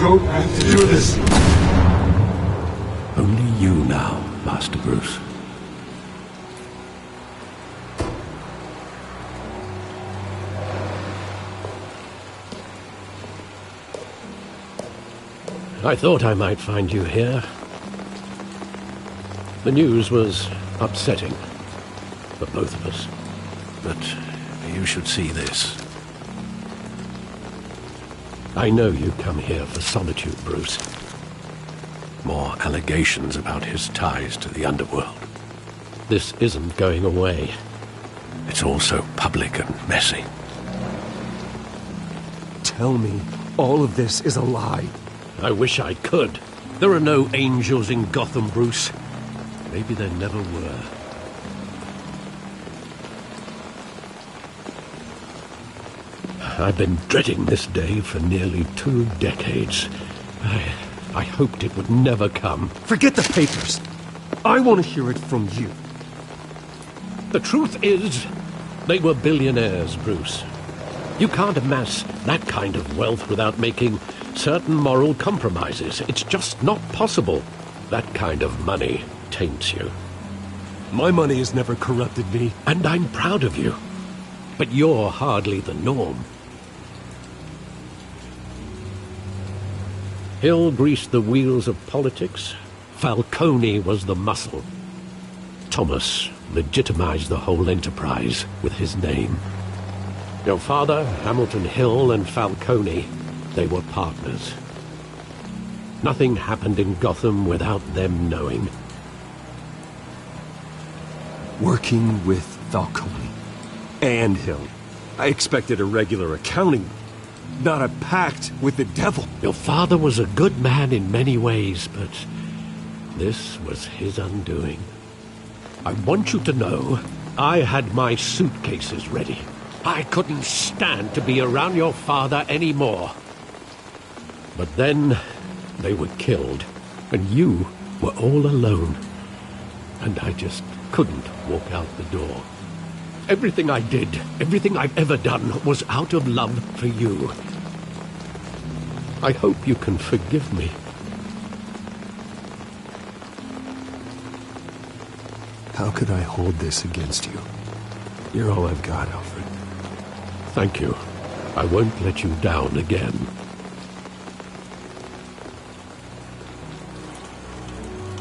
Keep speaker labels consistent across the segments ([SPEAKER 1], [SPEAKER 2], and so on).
[SPEAKER 1] no path to do this.
[SPEAKER 2] Only you now, Master Bruce. I thought I might find you here. The news was upsetting for both of us. But you should see this. I know you come here for solitude, Bruce. More allegations about his ties to the underworld. This isn't going away. It's all so public and messy.
[SPEAKER 3] Tell me, all of this is a lie.
[SPEAKER 2] I wish I could. There are no angels in Gotham, Bruce. Maybe there never were. I've been dreading this day for nearly 2 decades. I hoped it would never come.
[SPEAKER 3] Forget the papers. I want to hear it from you.
[SPEAKER 2] The truth is, they were billionaires, Bruce. You can't amass that kind of wealth without making certain moral compromises. It's just not possible. That kind of money taints you.
[SPEAKER 3] My money has never corrupted me.
[SPEAKER 2] And I'm proud of you. But you're hardly the norm. Hill greased the wheels of politics. Falcone was the muscle. Thomas legitimized the whole enterprise with his name. Your father, Hamilton Hill, and Falcone, they were partners. Nothing happened in Gotham without them knowing.
[SPEAKER 3] Working with Falcone and Hill. I expected a regular accounting, not a pact with the devil.
[SPEAKER 2] Your father was a good man in many ways, but this was his undoing. I want you to know, I had my suitcases ready. I couldn't stand to be around your father anymore. But then they were killed, and you were all alone. And I just couldn't walk out the door. Everything I did, everything I've ever done, was out of love for you. I hope you can forgive me.
[SPEAKER 3] How could I hold this against you? You're all I've got, Alfred.
[SPEAKER 2] Thank you. I won't let you down again.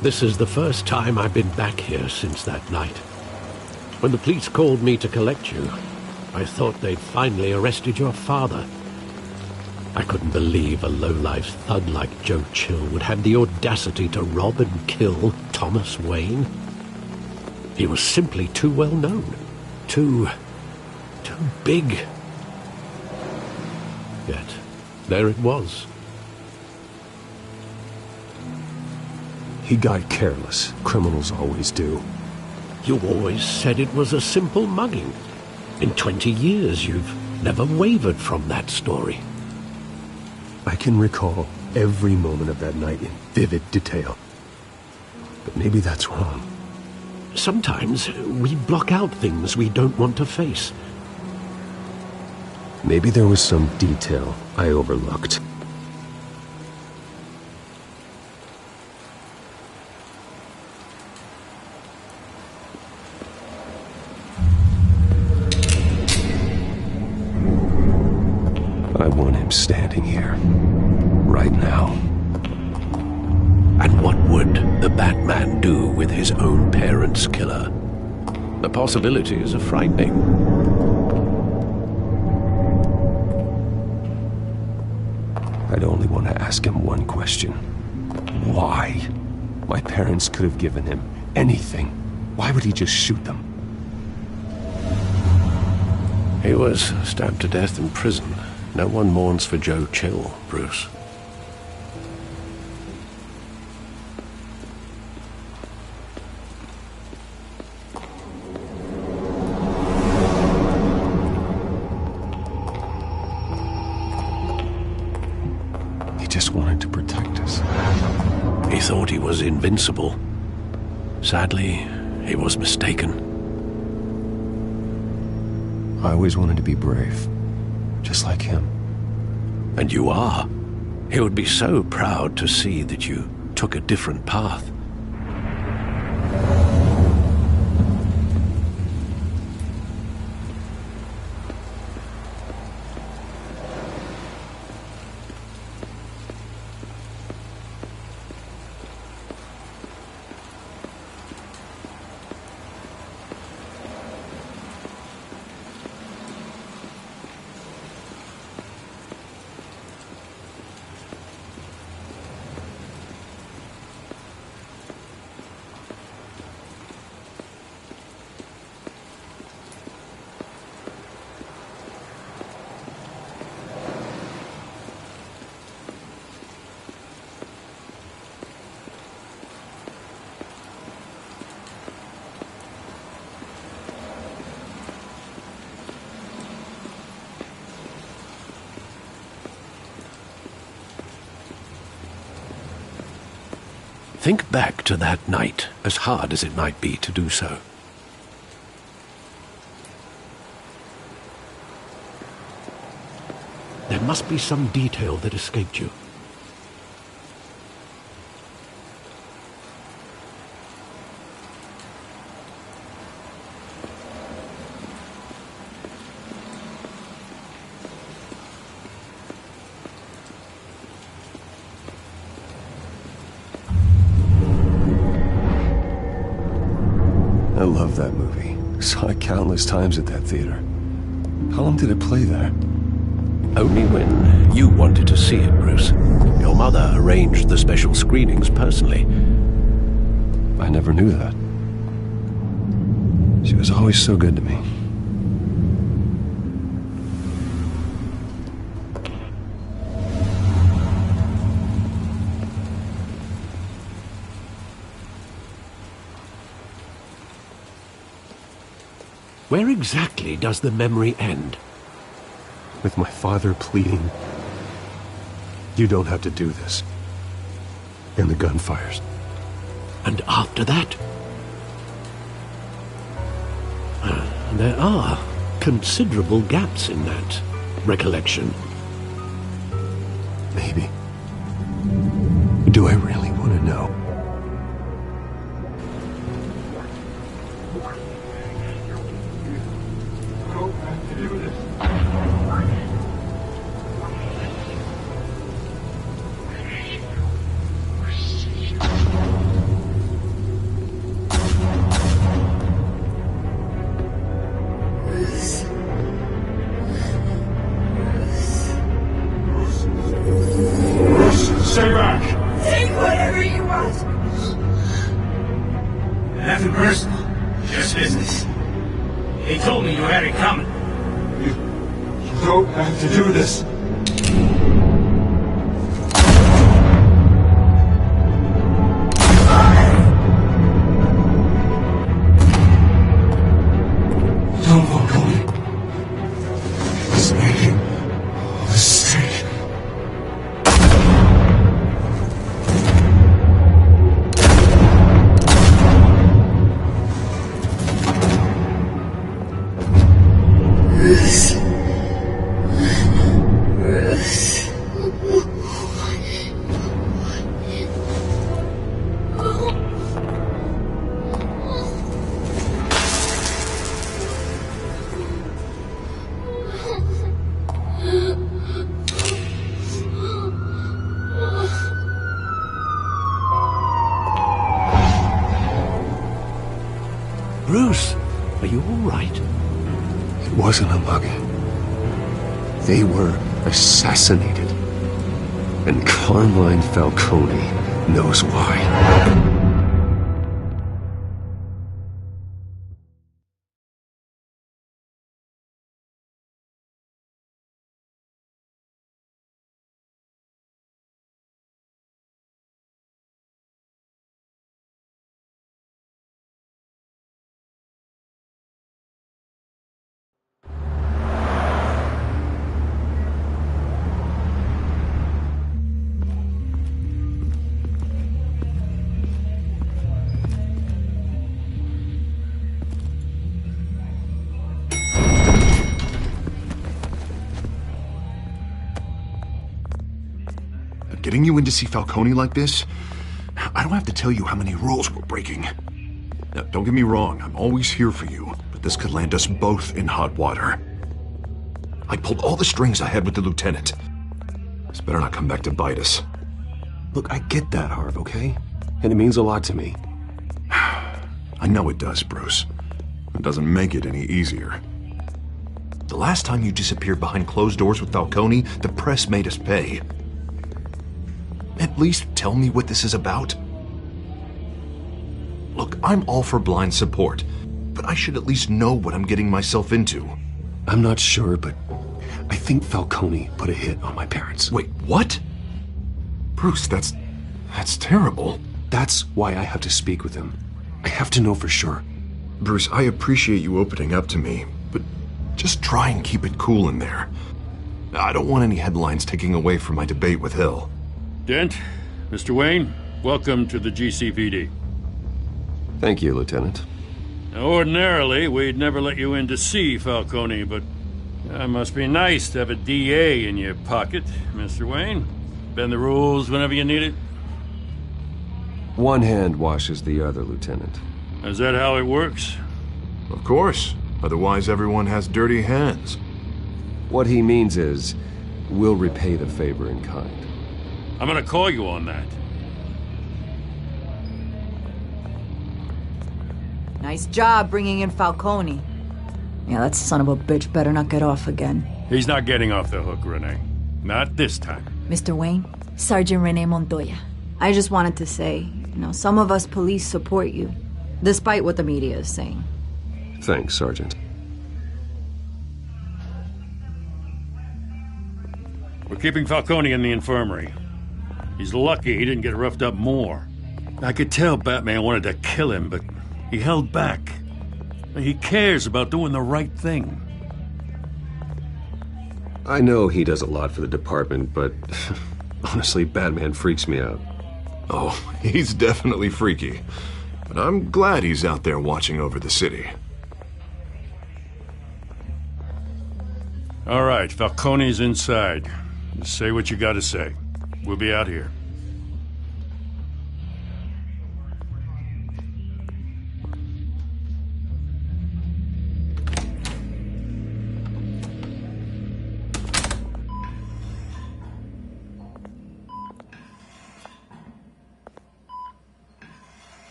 [SPEAKER 2] This is the first time I've been back here since that night. When the police called me to collect you, I thought they'd finally arrested your father. I couldn't believe a low-life thug like Joe Chill would have the audacity to rob and kill Thomas Wayne. He was simply too well known. Too big. Yet, there it was.
[SPEAKER 3] He got careless. Criminals always do.
[SPEAKER 2] You always said it was a simple mugging. In 20 years, you've never wavered from that story.
[SPEAKER 3] I can recall every moment of that night in vivid detail. But maybe that's wrong.
[SPEAKER 2] Sometimes we block out things we don't want to face.
[SPEAKER 3] Maybe there was some detail I overlooked. I want him standing here, right now.
[SPEAKER 2] And what would the Batman do with his own parents' killer? The possibilities are frightening.
[SPEAKER 3] I'd only want to ask him one question. Why? My parents could have given him anything. Why would he just shoot them?
[SPEAKER 2] He was stabbed to death in prison. No one mourns for Joe Chill, Bruce.
[SPEAKER 3] He just wanted to protect us.
[SPEAKER 2] He thought he was invincible. Sadly, he was mistaken. I
[SPEAKER 3] always wanted to be brave. Just like him.
[SPEAKER 2] And you are. He would be so proud to see that you took a different path. Think back to that night, as hard as it might be to do so. There must be some detail that escaped you.
[SPEAKER 3] I love that movie. Saw it countless times at that theater. How long did it play there?
[SPEAKER 2] Only when you wanted to see it, Bruce. Your mother arranged the special screenings personally.
[SPEAKER 3] I never knew that. She was always so good to me.
[SPEAKER 2] Where exactly does the memory end?
[SPEAKER 3] With my father pleading, "You don't have to do this." And the gun fires.
[SPEAKER 2] And after that? There are considerable gaps in that recollection.
[SPEAKER 3] Maybe. Do I really want to know?
[SPEAKER 1] Stay back!
[SPEAKER 4] Take whatever you want.
[SPEAKER 1] Nothing personal. Just business. He told me you had it coming. You don't have to do this. Don't walk away. It's making a mistake.
[SPEAKER 2] Bruce, are you all right?
[SPEAKER 3] It wasn't a mug. They were assassinated. And Carmine Falcone knows why.
[SPEAKER 5] getting you in to see Falcone like this, I don't have to tell you how many rules we're breaking. Now, don't get me wrong, I'm always here for you, but this could land us both in hot water. I pulled all the strings I had with the lieutenant. This better not come back to bite us.
[SPEAKER 3] Look, I get that, Harv, okay? And it means a lot to me.
[SPEAKER 5] I know it does, Bruce. It doesn't make it any easier. The last time you disappeared behind closed doors with Falcone, the press made us pay. At least tell me what this is about. Look, I'm all for blind support, but I should at least know what I'm getting myself into.
[SPEAKER 3] I'm not sure, but I think Falcone put a hit on my parents.
[SPEAKER 5] Wait, what? Bruce, that's terrible.
[SPEAKER 3] That's why I have to speak with him. I have to know for sure.
[SPEAKER 5] Bruce, I appreciate you opening up to me, but just try and keep it cool in there. I don't want any headlines taking away from my debate with Hill.
[SPEAKER 6] Dent, Mr. Wayne, welcome to the GCPD.
[SPEAKER 3] Thank you, Lieutenant.
[SPEAKER 6] Now, ordinarily, we'd never let you in to see Falcone, but it must be nice to have a DA in your pocket, Mr. Wayne. Bend the rules whenever you need it.
[SPEAKER 3] One hand washes the other, Lieutenant.
[SPEAKER 6] Is that how it works?
[SPEAKER 5] Of course. Otherwise, everyone has dirty hands.
[SPEAKER 3] What he means is, we'll repay the favor in kind.
[SPEAKER 6] I'm gonna call you on that.
[SPEAKER 4] Nice job bringing in Falcone. Yeah, that son of a bitch better not get off again.
[SPEAKER 6] He's not getting off the hook, Renee. Not this time.
[SPEAKER 4] Mr. Wayne, Sergeant Renee Montoya. I just wanted to say, some of us police support you, despite what the media is saying.
[SPEAKER 3] Thanks, Sergeant.
[SPEAKER 6] We're keeping Falcone in the infirmary. He's lucky he didn't get roughed up more. I could tell Batman wanted to kill him, but he held back. He cares about doing the right thing.
[SPEAKER 3] I know he does a lot for the department, but honestly, Batman freaks me out.
[SPEAKER 5] Oh, he's definitely freaky. But I'm glad he's out there watching over the city.
[SPEAKER 6] All right, Falcone's inside. Just say what you gotta say. We'll be out here.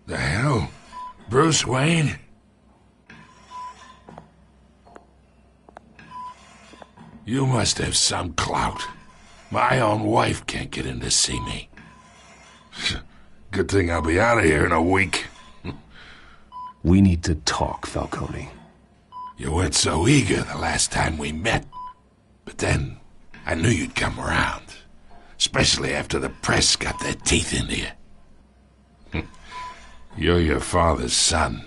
[SPEAKER 7] The hell? Bruce Wayne? You must have some clout. My own wife can't get in to see me. Good thing I'll be out of here in a week.
[SPEAKER 3] We need to talk, Falcone.
[SPEAKER 7] You weren't so eager the last time we met. But then, I knew you'd come around. Especially after the press got their teeth into you. You're your father's son.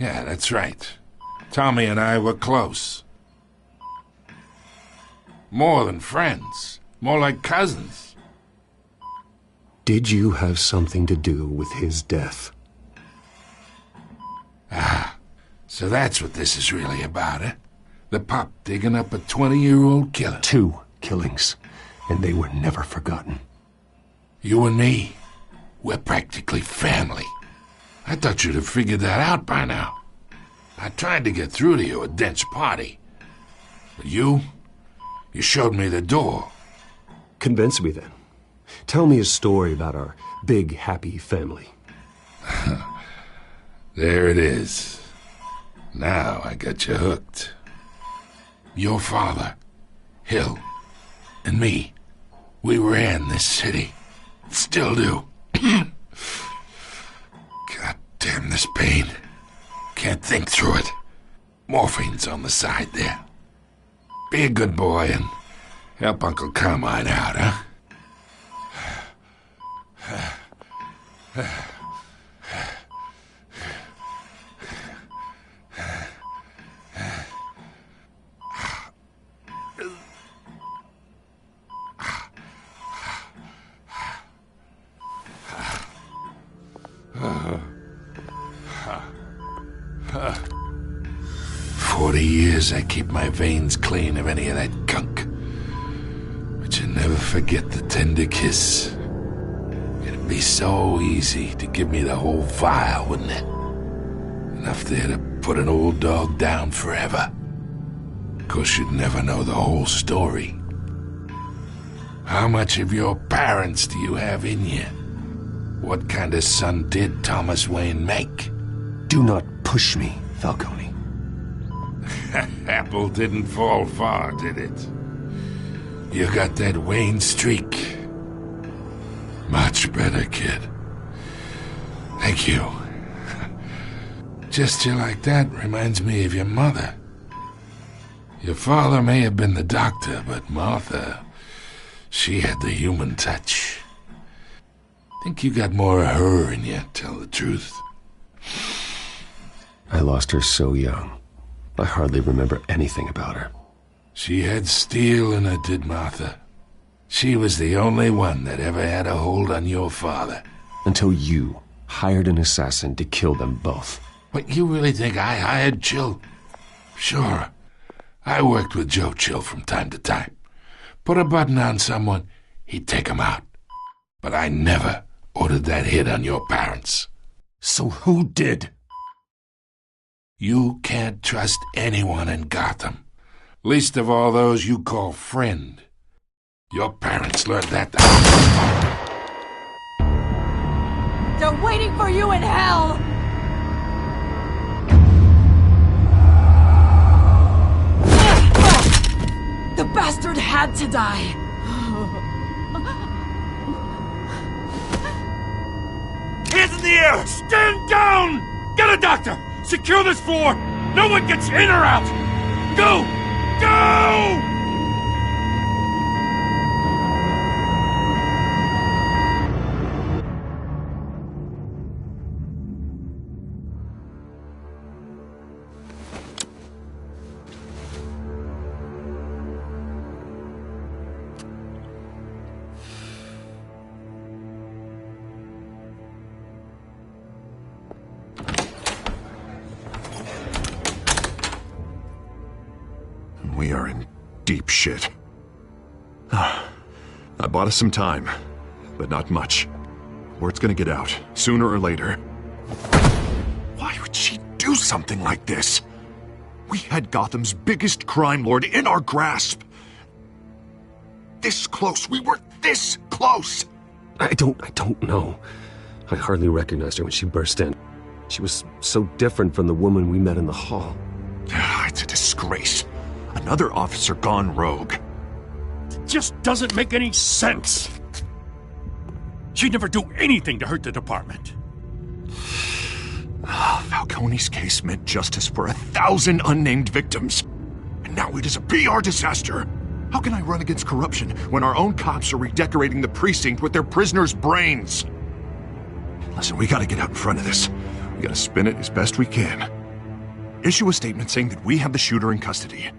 [SPEAKER 7] Yeah, that's right. Tommy and I were close. More than friends. More like cousins.
[SPEAKER 3] Did you have something to do with his death?
[SPEAKER 7] Ah, so that's what this is really about, eh? The pup digging up a 20-year-old killer.
[SPEAKER 3] 2 killings, and they were never forgotten.
[SPEAKER 7] You and me, we're practically family. I thought you'd have figured that out by now. I tried to get through to you at Dent's party. But you showed me the door.
[SPEAKER 3] Convince me then. Tell me a story about our big, happy family.
[SPEAKER 7] There it is. Now I got you hooked. Your father, Hill, and me, we ran this city. Still do. God damn this pain. Can't think through it. Morphine's on the side there. Be a good boy and help Uncle Carmine out, huh? "40 years I keep my veins clean of any of that gunk. But you never forget the tender kiss. It'd be so easy to give me the whole vial, wouldn't it? Enough there to put an old dog down forever. Of course, you'd never know the whole story. How much of your parents do you have in you? What kind of son did Thomas Wayne make?"
[SPEAKER 3] Do not push me, Falcone.
[SPEAKER 7] Apple didn't fall far, did it? You got that Wayne streak. Much better, kid. Thank you. Gesture like that reminds me of your mother. Your father may have been the doctor, but Martha, she had the human touch. Think you got more of her in you, tell the truth.
[SPEAKER 3] I lost her so young. I hardly remember anything about her.
[SPEAKER 7] She had steel in her, did Martha. She was the only one that ever had a hold on your father.
[SPEAKER 3] Until you hired an assassin to kill them both.
[SPEAKER 7] What, you really think I hired Chill? Sure. I worked with Joe Chill from time to time. Put a button on someone, he'd take 'em out. But I never ordered that hit on your parents.
[SPEAKER 3] So who did?
[SPEAKER 7] You can't trust anyone in Gotham. Least of all those you call friend. Your parents learned that.
[SPEAKER 4] They're waiting for you in hell! The bastard had to die!
[SPEAKER 6] Hands in the air! Stand down! Get a doctor! Secure this floor! No one gets in or out! Go! Go!
[SPEAKER 5] We are in deep shit. I bought us some time, but not much. Word's gonna get out, sooner or later. Why would she do something like this? We had Gotham's biggest crime lord in our grasp. This close, we were this close!
[SPEAKER 3] I don't know. I hardly recognized her when she burst in. She was so different from the woman we met in the hall.
[SPEAKER 5] It's a disgrace. Another officer gone rogue.
[SPEAKER 6] It just doesn't make any sense. She'd never do anything to hurt the department.
[SPEAKER 5] Falcone's case meant justice for 1,000 unnamed victims. And now it is a PR disaster. How can I run against corruption when our own cops are redecorating the precinct with their prisoners' brains? Listen, we gotta get out in front of this. We gotta spin it as best we can. Issue a statement saying that we have the shooter in custody.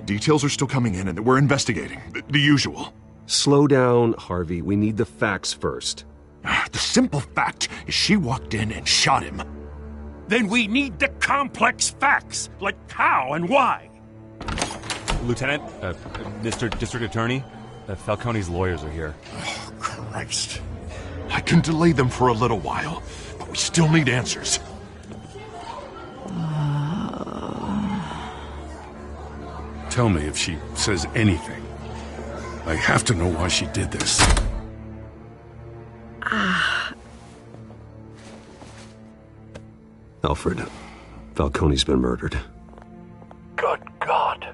[SPEAKER 5] Details are still coming in and that we're investigating. The usual.
[SPEAKER 3] Slow down, Harvey. We need the facts first.
[SPEAKER 5] The simple fact is she walked in and shot him.
[SPEAKER 6] Then we need the complex facts, like how and why.
[SPEAKER 8] Lieutenant, Mr. District Attorney, Falcone's lawyers are here.
[SPEAKER 5] Oh, Christ. I can delay them for a little while, but we still need answers.
[SPEAKER 6] Tell me if she says anything. I have to know why she did this.
[SPEAKER 3] Alfred, Falcone's been murdered.
[SPEAKER 2] Good God.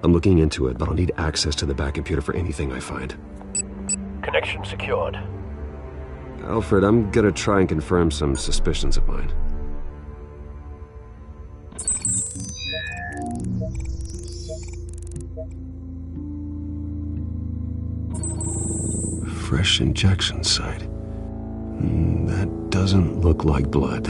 [SPEAKER 3] I'm looking into it, but I'll need access to the back computer for anything I find.
[SPEAKER 2] Connection secured.
[SPEAKER 3] Alfred, I'm gonna try and confirm some suspicions of mine. Fresh injection site. That doesn't look like blood.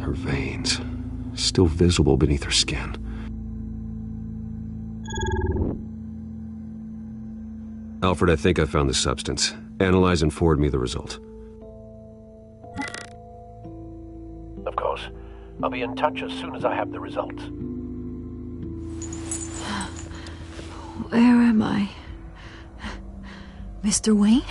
[SPEAKER 3] Her veins, still visible beneath her skin. Alfred, I think I found the substance. Analyze and forward me the result.
[SPEAKER 2] Of course. I'll be in touch as soon as I have the results.
[SPEAKER 4] Where am I? Mr. Wayne?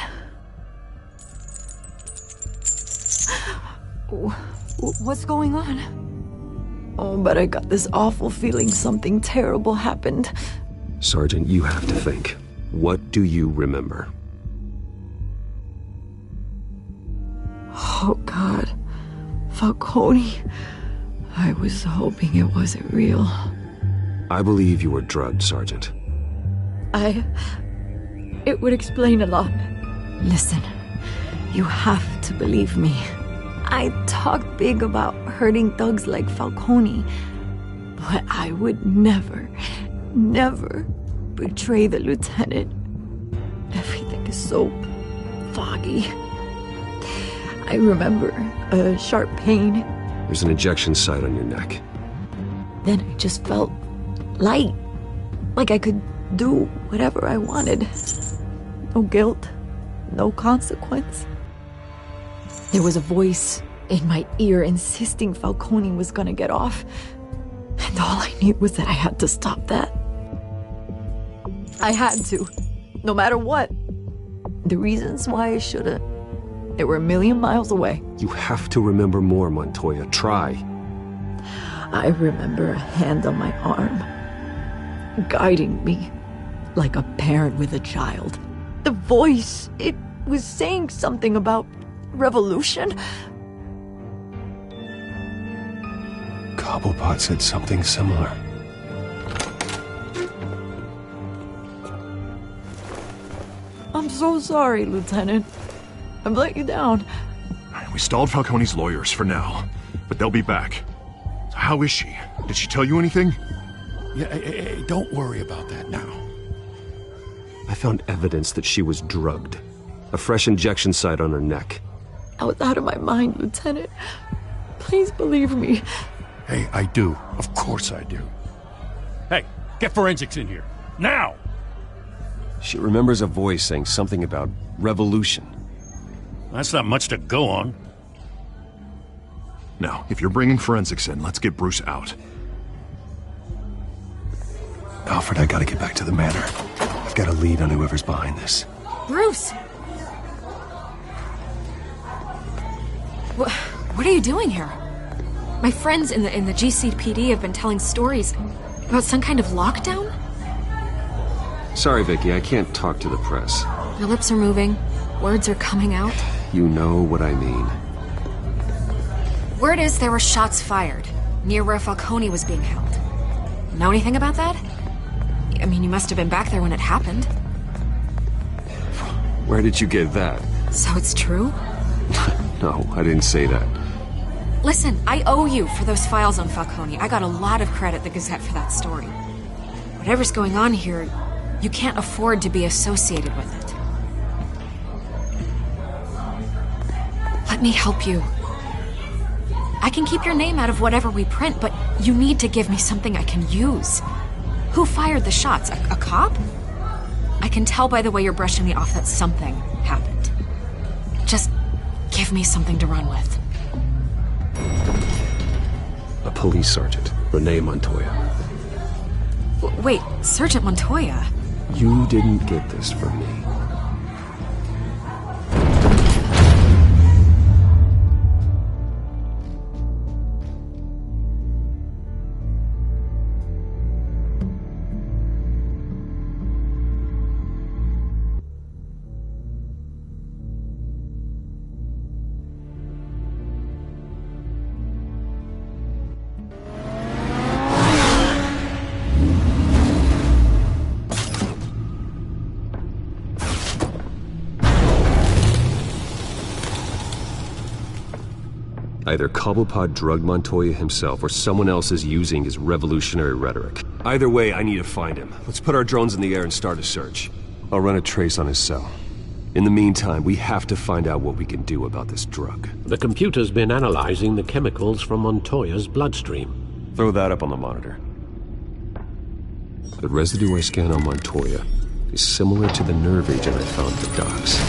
[SPEAKER 4] What's going on? Oh, but I got this awful feeling something terrible happened.
[SPEAKER 3] Sergeant, you have to think. What do you remember?
[SPEAKER 4] Oh, God. Falcone. I was hoping it wasn't real.
[SPEAKER 3] I believe you were drugged, Sergeant.
[SPEAKER 4] It would explain a lot. Listen, you have to believe me. I talked big about hurting thugs like Falcone, but I would never betray the lieutenant. Everything is so foggy. I remember a sharp pain.
[SPEAKER 3] There's an injection site on your neck.
[SPEAKER 4] Then I just felt light, like I could do whatever I wanted. No guilt, no consequence. There was a voice in my ear insisting Falcone was gonna get off. And all I knew was that I had to stop that. I had to, no matter what. The reasons why I shouldn't, they were a million miles away.
[SPEAKER 3] You have to remember more, Montoya. Try.
[SPEAKER 4] I remember a hand on my arm, guiding me like a parent with a child. The voice, it was saying something about revolution.
[SPEAKER 3] Cobblepot said something similar.
[SPEAKER 4] I'm so sorry, Lieutenant. I've let you down.
[SPEAKER 5] We stalled Falcone's lawyers for now, but they'll be back. So how is she? Did she tell you anything?
[SPEAKER 6] Yeah, hey, don't worry about that now.
[SPEAKER 3] I found evidence that she was drugged. A fresh injection site on her neck.
[SPEAKER 4] I was out of my mind, Lieutenant. Please believe me.
[SPEAKER 6] Hey, I do. Of course I do. Hey, get forensics in here. Now!
[SPEAKER 3] She remembers a voice saying something about revolution.
[SPEAKER 6] That's not much to go on.
[SPEAKER 5] Now, if you're bringing forensics in, let's get Bruce out.
[SPEAKER 3] Alfred, I gotta get back to the manor. I've got a lead on whoever's behind this.
[SPEAKER 9] Bruce! What are you doing here? My friends in the GCPD have been telling stories about some kind of lockdown?
[SPEAKER 3] Sorry, Vicky, I can't talk to the press.
[SPEAKER 9] Your lips are moving. Words are coming out.
[SPEAKER 3] You know what I mean.
[SPEAKER 9] Word is there were shots fired near where Falcone was being held. Know anything about that? I mean, you must have been back there when it happened.
[SPEAKER 3] Where did you get that?
[SPEAKER 9] So it's true?
[SPEAKER 3] No, I didn't say that.
[SPEAKER 9] Listen, I owe you for those files on Falcone. I got a lot of credit at the Gazette for that story. Whatever's going on here, you can't afford to be associated with it. Let me help you. I can keep your name out of whatever we print, but you need to give me something I can use. Who fired the shots? A cop? I can tell by the way you're brushing me off that something happened. Just give me something to run with.
[SPEAKER 3] A police sergeant, Renee Montoya.
[SPEAKER 9] Wait, Sergeant Montoya?
[SPEAKER 3] You didn't get this from me. Either Cobblepot drugged Montoya himself, or someone else is using his revolutionary rhetoric. Either way, I need to find him. Let's put our drones in the air and start a search. I'll run a trace on his cell. In the meantime, we have to find out what we can do about this drug.
[SPEAKER 2] The computer's been analyzing the chemicals from Montoya's bloodstream.
[SPEAKER 3] Throw that up on the monitor. The residue I scan on Montoya is similar to the nerve agent I found at the docks.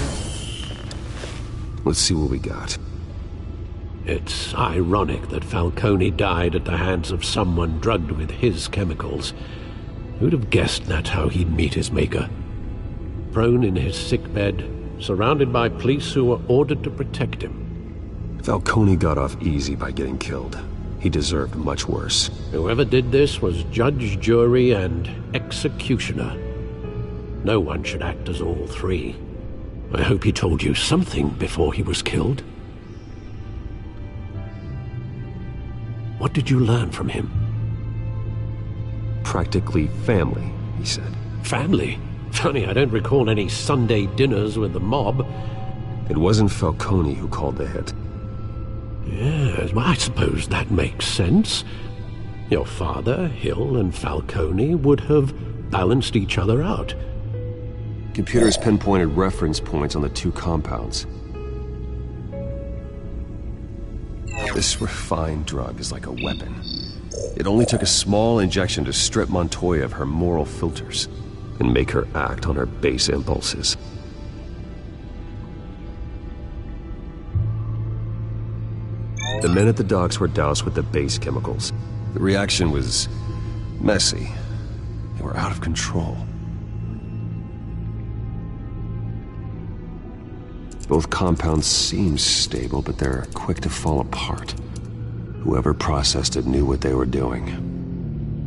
[SPEAKER 3] Let's see what we got.
[SPEAKER 2] It's ironic that Falcone died at the hands of someone drugged with his chemicals. Who'd have guessed that's how he'd meet his maker? Prone in his sickbed, surrounded by police who were ordered to protect him.
[SPEAKER 3] Falcone got off easy by getting killed. He deserved much worse.
[SPEAKER 2] Whoever did this was judge, jury, and executioner. No one should act as all three. I hope he told you something before he was killed. What did you learn from him?
[SPEAKER 3] Practically family, he said.
[SPEAKER 2] Family? Funny, I don't recall any Sunday dinners with the mob.
[SPEAKER 3] It wasn't Falcone who called the hit.
[SPEAKER 2] Yes, well, I suppose that makes sense. Your father, Hill, and Falcone would have balanced each other out.
[SPEAKER 3] Computers pinpointed reference points on the two compounds. This refined drug is like a weapon. It only took a small injection to strip Montoya of her moral filters and make her act on her base impulses. The men at the docks were doused with the base chemicals. The reaction was messy. They were out of control. Both compounds seem stable, but they're quick to fall apart. Whoever processed it knew what they were doing.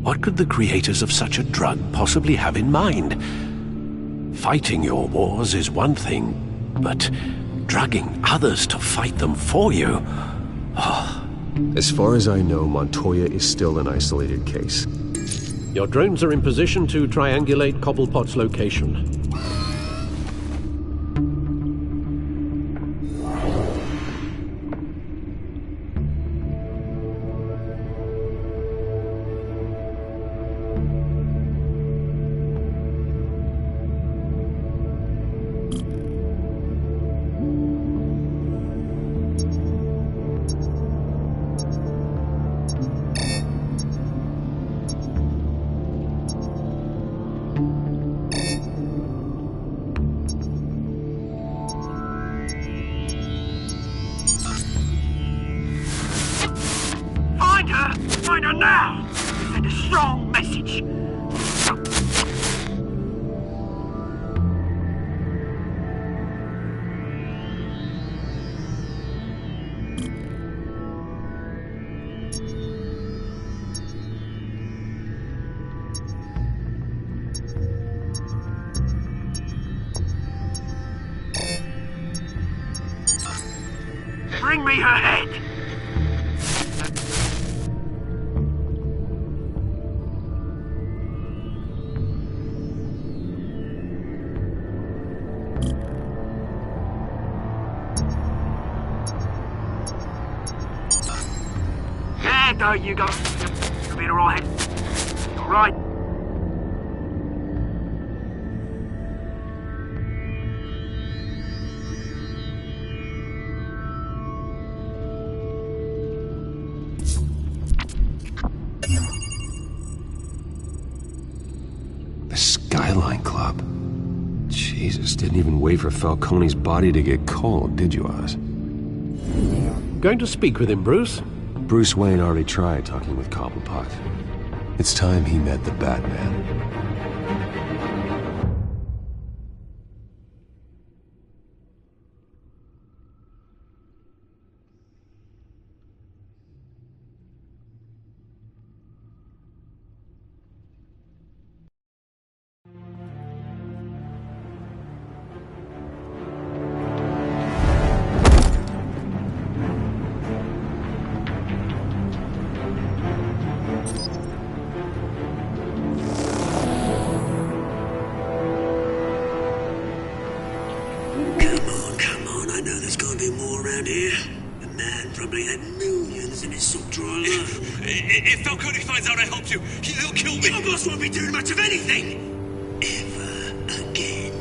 [SPEAKER 2] What could the creators of such a drug possibly have in mind? Fighting your wars is one thing, but drugging others to fight them for you?
[SPEAKER 3] As far as I know, Montoya is still an isolated case.
[SPEAKER 2] Your drones are in position to triangulate Cobblepot's location.
[SPEAKER 1] Find her now! Send a strong message. Bring me her head! There you go. You'll be alright. Alright.
[SPEAKER 3] The Skyline Club. Jesus, didn't even wait for Falcone's body to get cold, did you, Oz?
[SPEAKER 2] Going to speak with him, Bruce?
[SPEAKER 3] Bruce Wayne already tried talking with Cobblepot. It's time he met the Batman.
[SPEAKER 10] If Falcone finds out I helped you, he'll kill me. Your boss won't be doing much of anything. Ever again.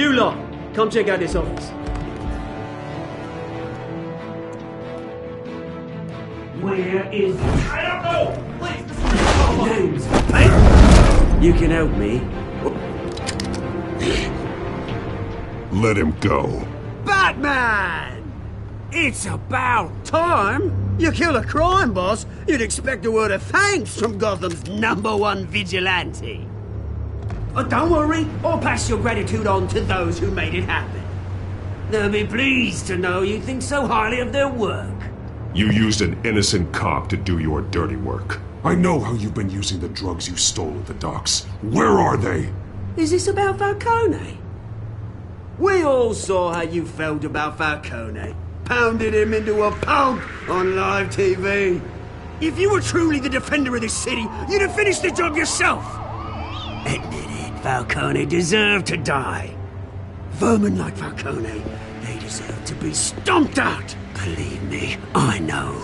[SPEAKER 11] You lot, come check out this office. Where is... I don't know! Please, names. Hey! You can help me.
[SPEAKER 5] Let him go.
[SPEAKER 11] Batman! It's about time! You kill a crime boss, you'd expect a word of thanks from Gotham's #1 vigilante. Oh, don't worry, I'll pass your gratitude on to those who made it happen. They'll be pleased to know you think so highly of their work.
[SPEAKER 5] You used an innocent cop to do your dirty work. I know how you've been using the drugs you stole at the docks. Where are they?
[SPEAKER 11] Is this about Falcone? We all saw how you felt about Falcone. Pounded him into a pulp on live TV. If you were truly the defender of this city, you'd have finished the job yourself. Admit it, Falcone deserved to die. Vermin like Falcone, they deserve to be stomped out. Believe me, I know.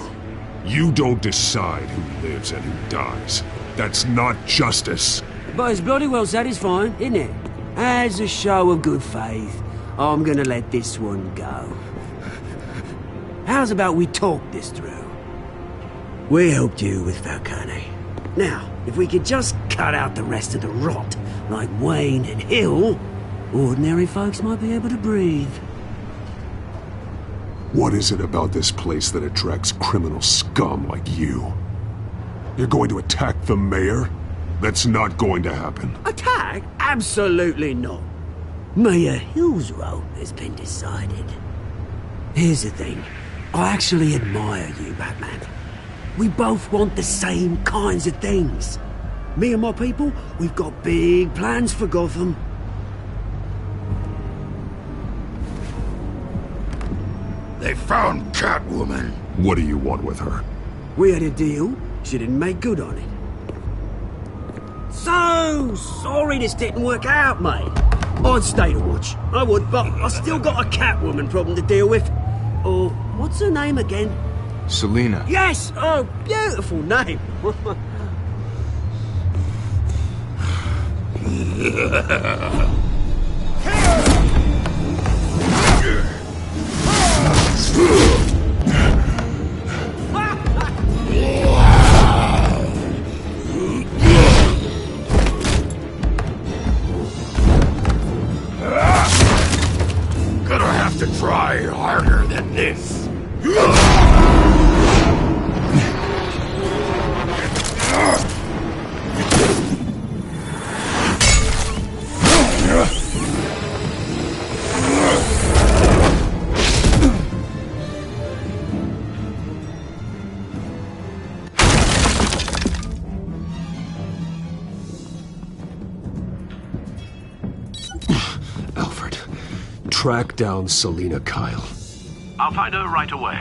[SPEAKER 5] You don't decide who lives and who dies. That's not justice.
[SPEAKER 11] But it's bloody well satisfying, isn't it? As a show of good faith, I'm gonna let this one go. How's about we talk this through? We helped you with Falcone. Now, if we could just cut out the rest of the rot, like Wayne and Hill, ordinary folks might be able to breathe.
[SPEAKER 5] What is it about this place that attracts criminal scum like you? You're going to attack the mayor? That's not going to happen.
[SPEAKER 11] Attack? Absolutely not. Mayor Hill's role has been decided. Here's the thing. I actually admire you, Batman. We both want the same kinds of things. Me and my people, we've got big plans for Gotham.
[SPEAKER 7] They found Catwoman.
[SPEAKER 5] What do you want with her?
[SPEAKER 11] We had a deal. She didn't make good on it. So sorry this didn't work out, mate. I'd stay to watch. I would, but I still got a Catwoman problem to deal with. Oh, what's her name again?
[SPEAKER 12] Selina.
[SPEAKER 11] Yes! Oh, beautiful name.
[SPEAKER 7] Gonna have to try harder than this.
[SPEAKER 3] Alfred, track down Selina Kyle.
[SPEAKER 2] I'll find her right away.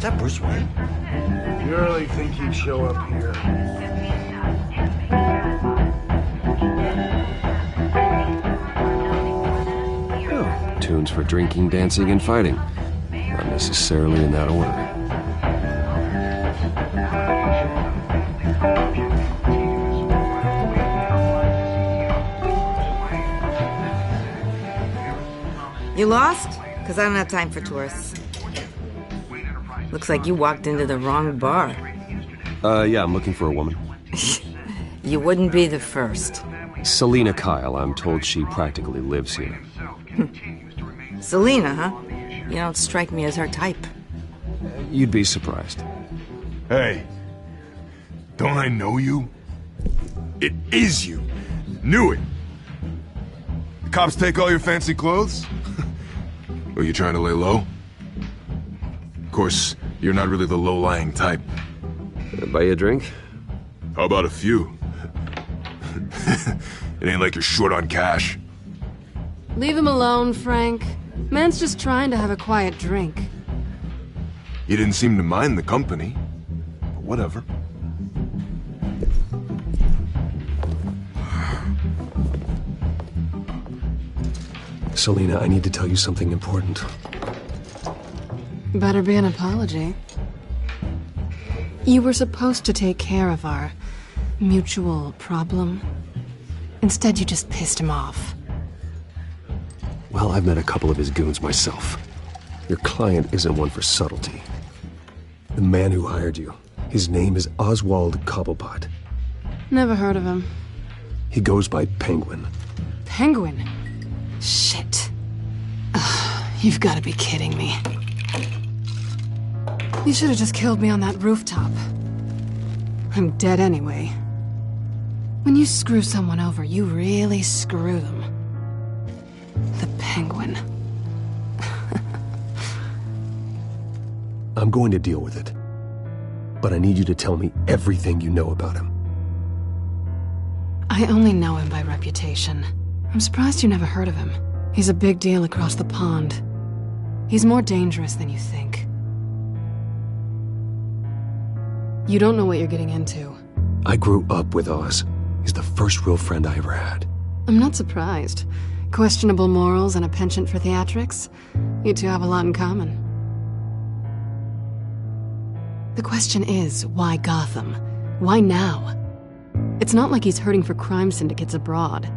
[SPEAKER 13] Is that Bruce Wayne?
[SPEAKER 14] You really think he'd show up here?
[SPEAKER 3] Oh, tunes for drinking, dancing, and fighting. Not necessarily in that order.
[SPEAKER 12] You lost? Because I don't have time for tourists. Looks like you walked into the wrong bar.
[SPEAKER 3] Yeah, I'm looking for a woman.
[SPEAKER 12] You wouldn't be the first.
[SPEAKER 3] Selina Kyle, I'm told she practically lives here.
[SPEAKER 12] Selina, huh? You don't strike me as her type.
[SPEAKER 3] You'd be surprised.
[SPEAKER 14] Hey, don't I know you? It is you. Knew it. The cops take all your fancy clothes? Are you trying to lay low? Of course, you're not really the low-lying type.
[SPEAKER 3] Buy you a drink?
[SPEAKER 14] How about a few? It ain't like you're short on cash.
[SPEAKER 15] Leave him alone, Frank. Man's just trying to have a quiet drink.
[SPEAKER 14] You didn't seem to mind the company. But whatever.
[SPEAKER 3] Selina, I need to tell you something important.
[SPEAKER 15] Better be an apology. You were supposed to take care of our mutual problem. Instead, you just pissed him off.
[SPEAKER 3] Well, I've met a couple of his goons myself. Your client isn't one for subtlety. The man who hired you, his name is Oswald Cobblepot.
[SPEAKER 15] Never heard of him.
[SPEAKER 3] He goes by Penguin.
[SPEAKER 15] Penguin? Shit. Ugh, you've got to be kidding me. You should have just killed me on that rooftop. I'm dead anyway. When you screw someone over, you really screw them. The Penguin.
[SPEAKER 3] I'm going to deal with it. But I need you to tell me everything you know about him.
[SPEAKER 15] I only know him by reputation. I'm surprised you never heard of him. He's a big deal across the pond. He's more dangerous than you think. You don't know what you're getting into.
[SPEAKER 3] I grew up with Oz. He's the first real friend I ever had.
[SPEAKER 15] I'm not surprised. Questionable morals and a penchant for theatrics. You two have a lot in common. The question is, why Gotham? Why now? It's not like he's hurting for crime syndicates abroad.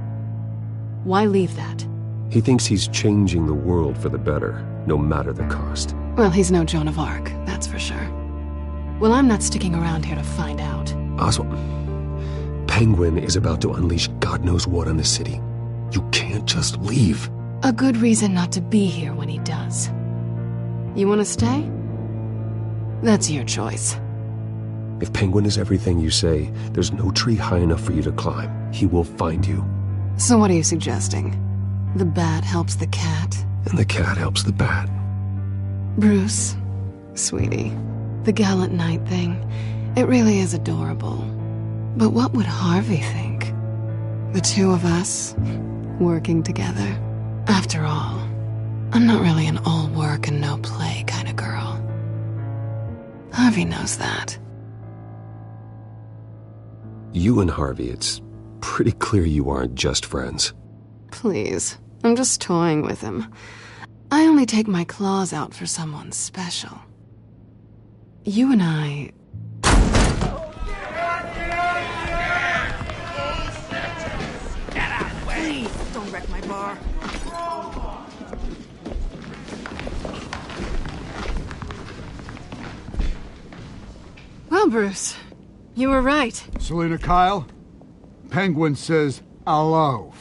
[SPEAKER 15] Why leave that?
[SPEAKER 3] He thinks he's changing the world for the better, no matter the cost.
[SPEAKER 15] Well, he's no Joan of Arc, that's for sure. Well, I'm not sticking around here to find out.
[SPEAKER 3] Oswald, Penguin is about to unleash God knows what on the city. You can't just leave.
[SPEAKER 15] A good reason not to be here when he does. You want to stay? That's your choice.
[SPEAKER 3] If Penguin is everything you say, there's no tree high enough for you to climb. He will find you.
[SPEAKER 15] So what are you suggesting? The bat helps the cat?
[SPEAKER 3] And the cat helps the bat.
[SPEAKER 15] Bruce, sweetie, the gallant knight thing, it really is adorable. But what would Harvey think? The two of us, working together. After all, I'm not really an all work and no play kind of girl. Harvey knows that.
[SPEAKER 3] You and Harvey, it's pretty clear you aren't just friends.
[SPEAKER 15] Please, I'm just toying with him. I only take my claws out for someone special. You and I...
[SPEAKER 12] Please, don't wreck my bar.
[SPEAKER 15] Well, Bruce, you were right.
[SPEAKER 16] Selina Kyle, Penguin says hello.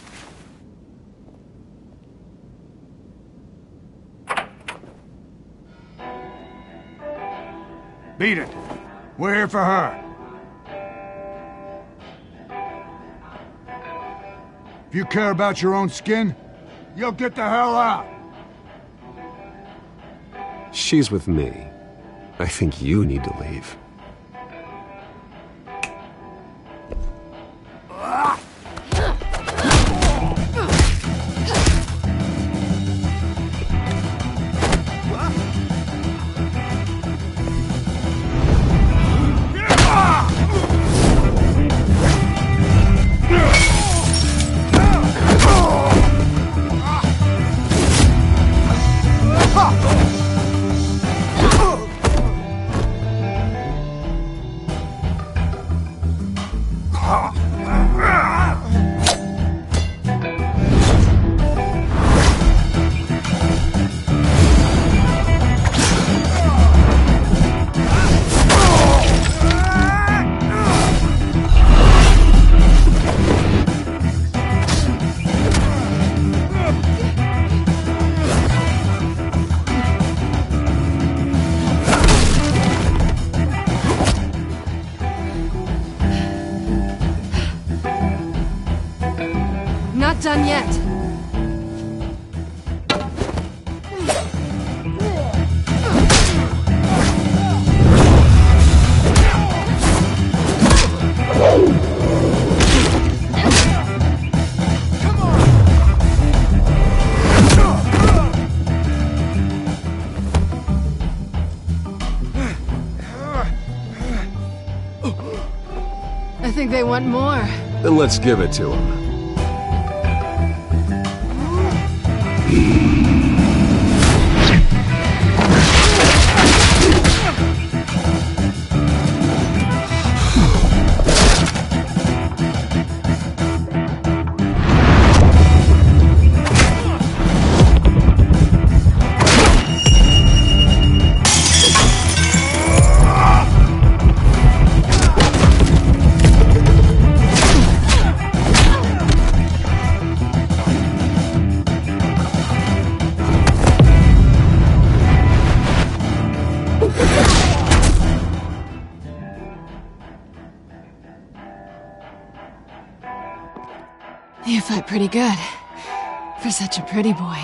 [SPEAKER 16] Beat it. We're here for her. If you care about your own skin, you'll get the hell out.
[SPEAKER 3] She's with me. I think you need to leave.
[SPEAKER 15] yet. I think they want more.
[SPEAKER 3] Then let's give it to them.
[SPEAKER 15] You fight pretty good. For such a pretty boy.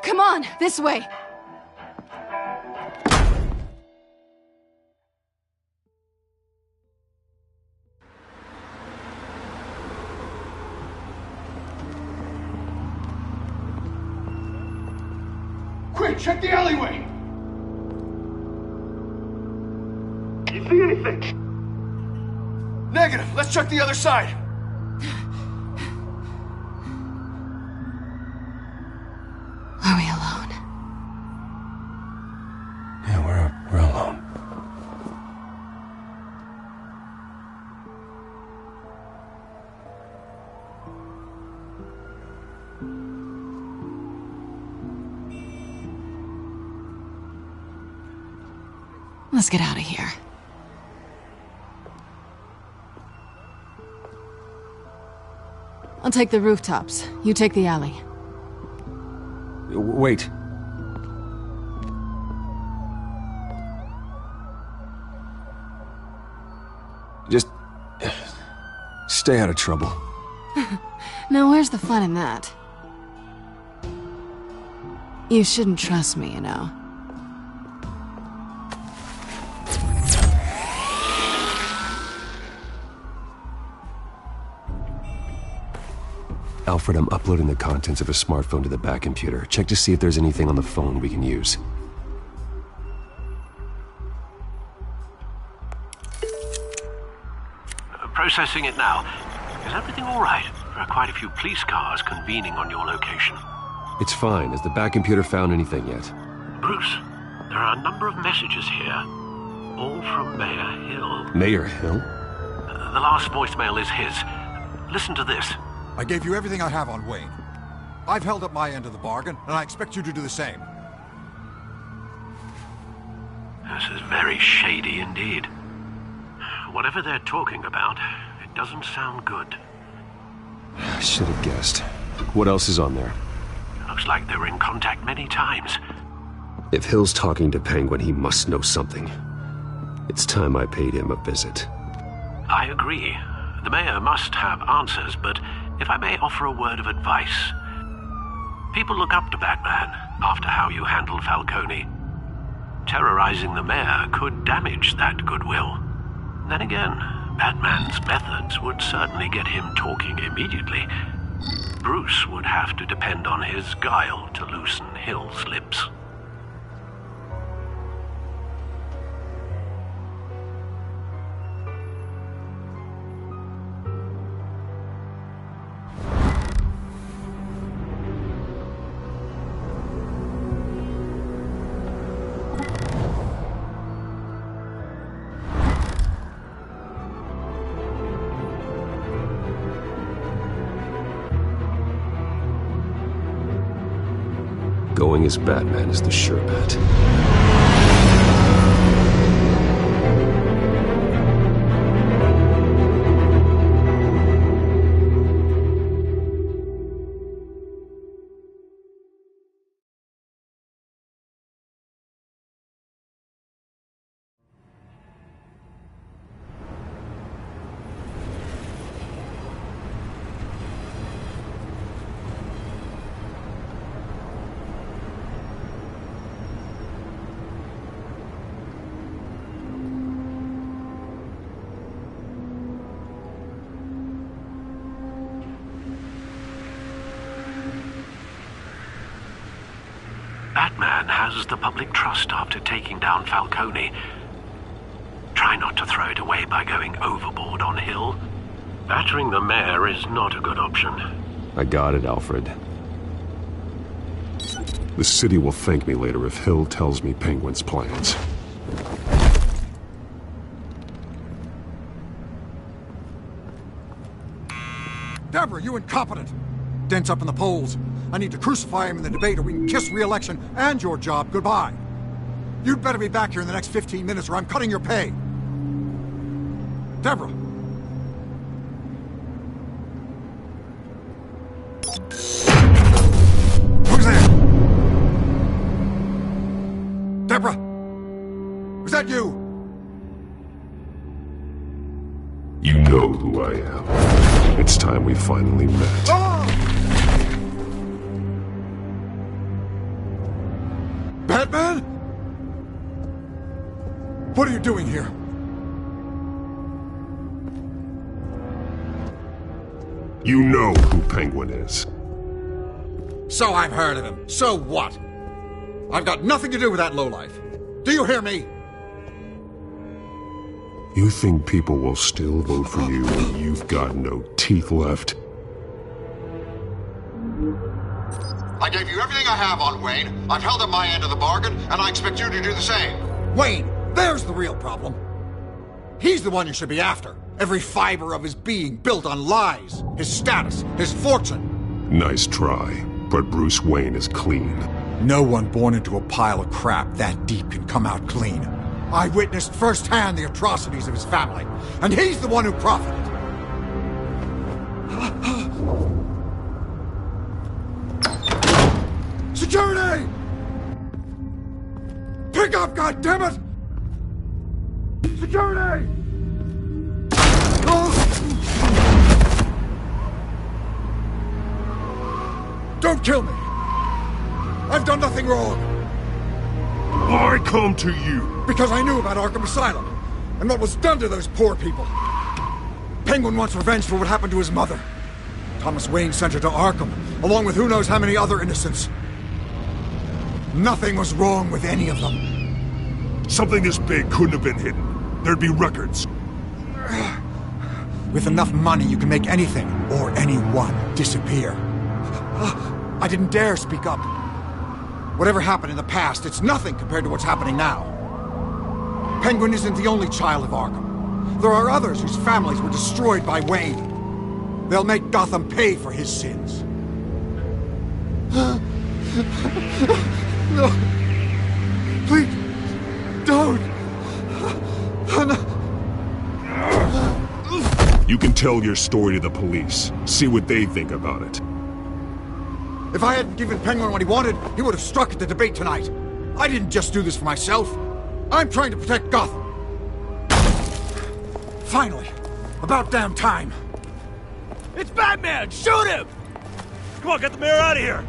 [SPEAKER 15] Come on, this way!
[SPEAKER 16] Quick, check the alleyway!
[SPEAKER 14] You see anything? Negative. Let's check the other side.
[SPEAKER 15] Are we alone?
[SPEAKER 3] Yeah, we're alone.
[SPEAKER 15] Let's get out of here. I'll take the rooftops. You take the alley.
[SPEAKER 3] Wait. Just stay out of trouble.
[SPEAKER 15] Now, where's the fun in that? You shouldn't trust me, you know.
[SPEAKER 3] Alfred, I'm uploading the contents of a smartphone to the back computer. Check to see if there's anything on the phone we can use.
[SPEAKER 2] Processing it now. Is everything all right? There are quite a few police cars convening on your location.
[SPEAKER 3] It's fine. Has the back computer found anything yet?
[SPEAKER 2] Bruce, there are a number of messages here. All from Mayor Hill.
[SPEAKER 3] Mayor Hill?
[SPEAKER 2] The last voicemail is his. Listen to this.
[SPEAKER 17] I gave you everything I have on Wayne. I've held up my end of the bargain, and I expect you to do the same.
[SPEAKER 2] This is very shady indeed. Whatever they're talking about, it doesn't sound good.
[SPEAKER 3] I should have guessed. What else is on there?
[SPEAKER 2] Looks like they were in contact many times.
[SPEAKER 3] If Hill's talking to Penguin, he must know something. It's time I paid him a visit.
[SPEAKER 2] I agree. The mayor must have answers, but if I may offer a word of advice. People look up to Batman after how you handled Falcone. Terrorizing the mayor could damage that goodwill. Then again, Batman's methods would certainly get him talking immediately. Bruce would have to depend on his guile to loosen Hill's lips.
[SPEAKER 3] Going as Batman is the sure bet.
[SPEAKER 2] Batman has the public trust after taking down Falcone. Try not to throw it away by going overboard on Hill. Battering the mayor is not a good option.
[SPEAKER 3] I got it, Alfred. The city will thank me later if Hill tells me Penguin's plans.
[SPEAKER 17] Deborah, you incompetent! Dent's up in the polls. I need to crucify him in the debate or we can kiss re-election and your job goodbye. You'd better be back here in the next 15 minutes or I'm cutting your pay. Deborah! Who's there? Deborah! Was that you?
[SPEAKER 3] You know who I am. It's time we finally met.
[SPEAKER 17] Batman? What are you doing here?
[SPEAKER 3] You know who Penguin is.
[SPEAKER 17] So I've heard of him. So what? I've got nothing to do with that lowlife. Do you hear me?
[SPEAKER 3] You think people will still vote for you when you've got no teeth left?
[SPEAKER 17] I gave you everything I have on Wayne. I've held up my end of the bargain, and I expect you to do the same. Wayne, there's the real problem. He's the one you should be after. Every fiber of his being built on lies, his status, his fortune.
[SPEAKER 3] Nice try, but Bruce Wayne is clean.
[SPEAKER 17] No one born into a pile of crap that deep can come out clean. I witnessed firsthand the atrocities of his family, and he's the one who profited. Security! Pick up, goddammit! Security! Don't kill me! I've done nothing wrong!
[SPEAKER 3] Why come to you?
[SPEAKER 17] Because I knew about Arkham Asylum, and what was done to those poor people. Penguin wants revenge for what happened to his mother. Thomas Wayne sent her to Arkham, along with who knows how many other innocents. Nothing was wrong with any of them.
[SPEAKER 3] Something this big couldn't have been hidden. There'd be records.
[SPEAKER 17] With enough money, you can make anything, or anyone, disappear. I didn't dare speak up. Whatever happened in the past, it's nothing compared to what's happening now. Penguin isn't the only child of Arkham. There are others whose families were destroyed by Wayne. They'll make Gotham pay for his sins. No. Please, don't.
[SPEAKER 3] You can tell your story to the police. See what they think about it.
[SPEAKER 17] If I hadn't given Penguin what he wanted, he would have struck at the debate tonight. I didn't just do this for myself. I'm trying to protect Gotham. Finally. About damn time.
[SPEAKER 10] It's Batman! Shoot him! Come on, get the mayor out of here!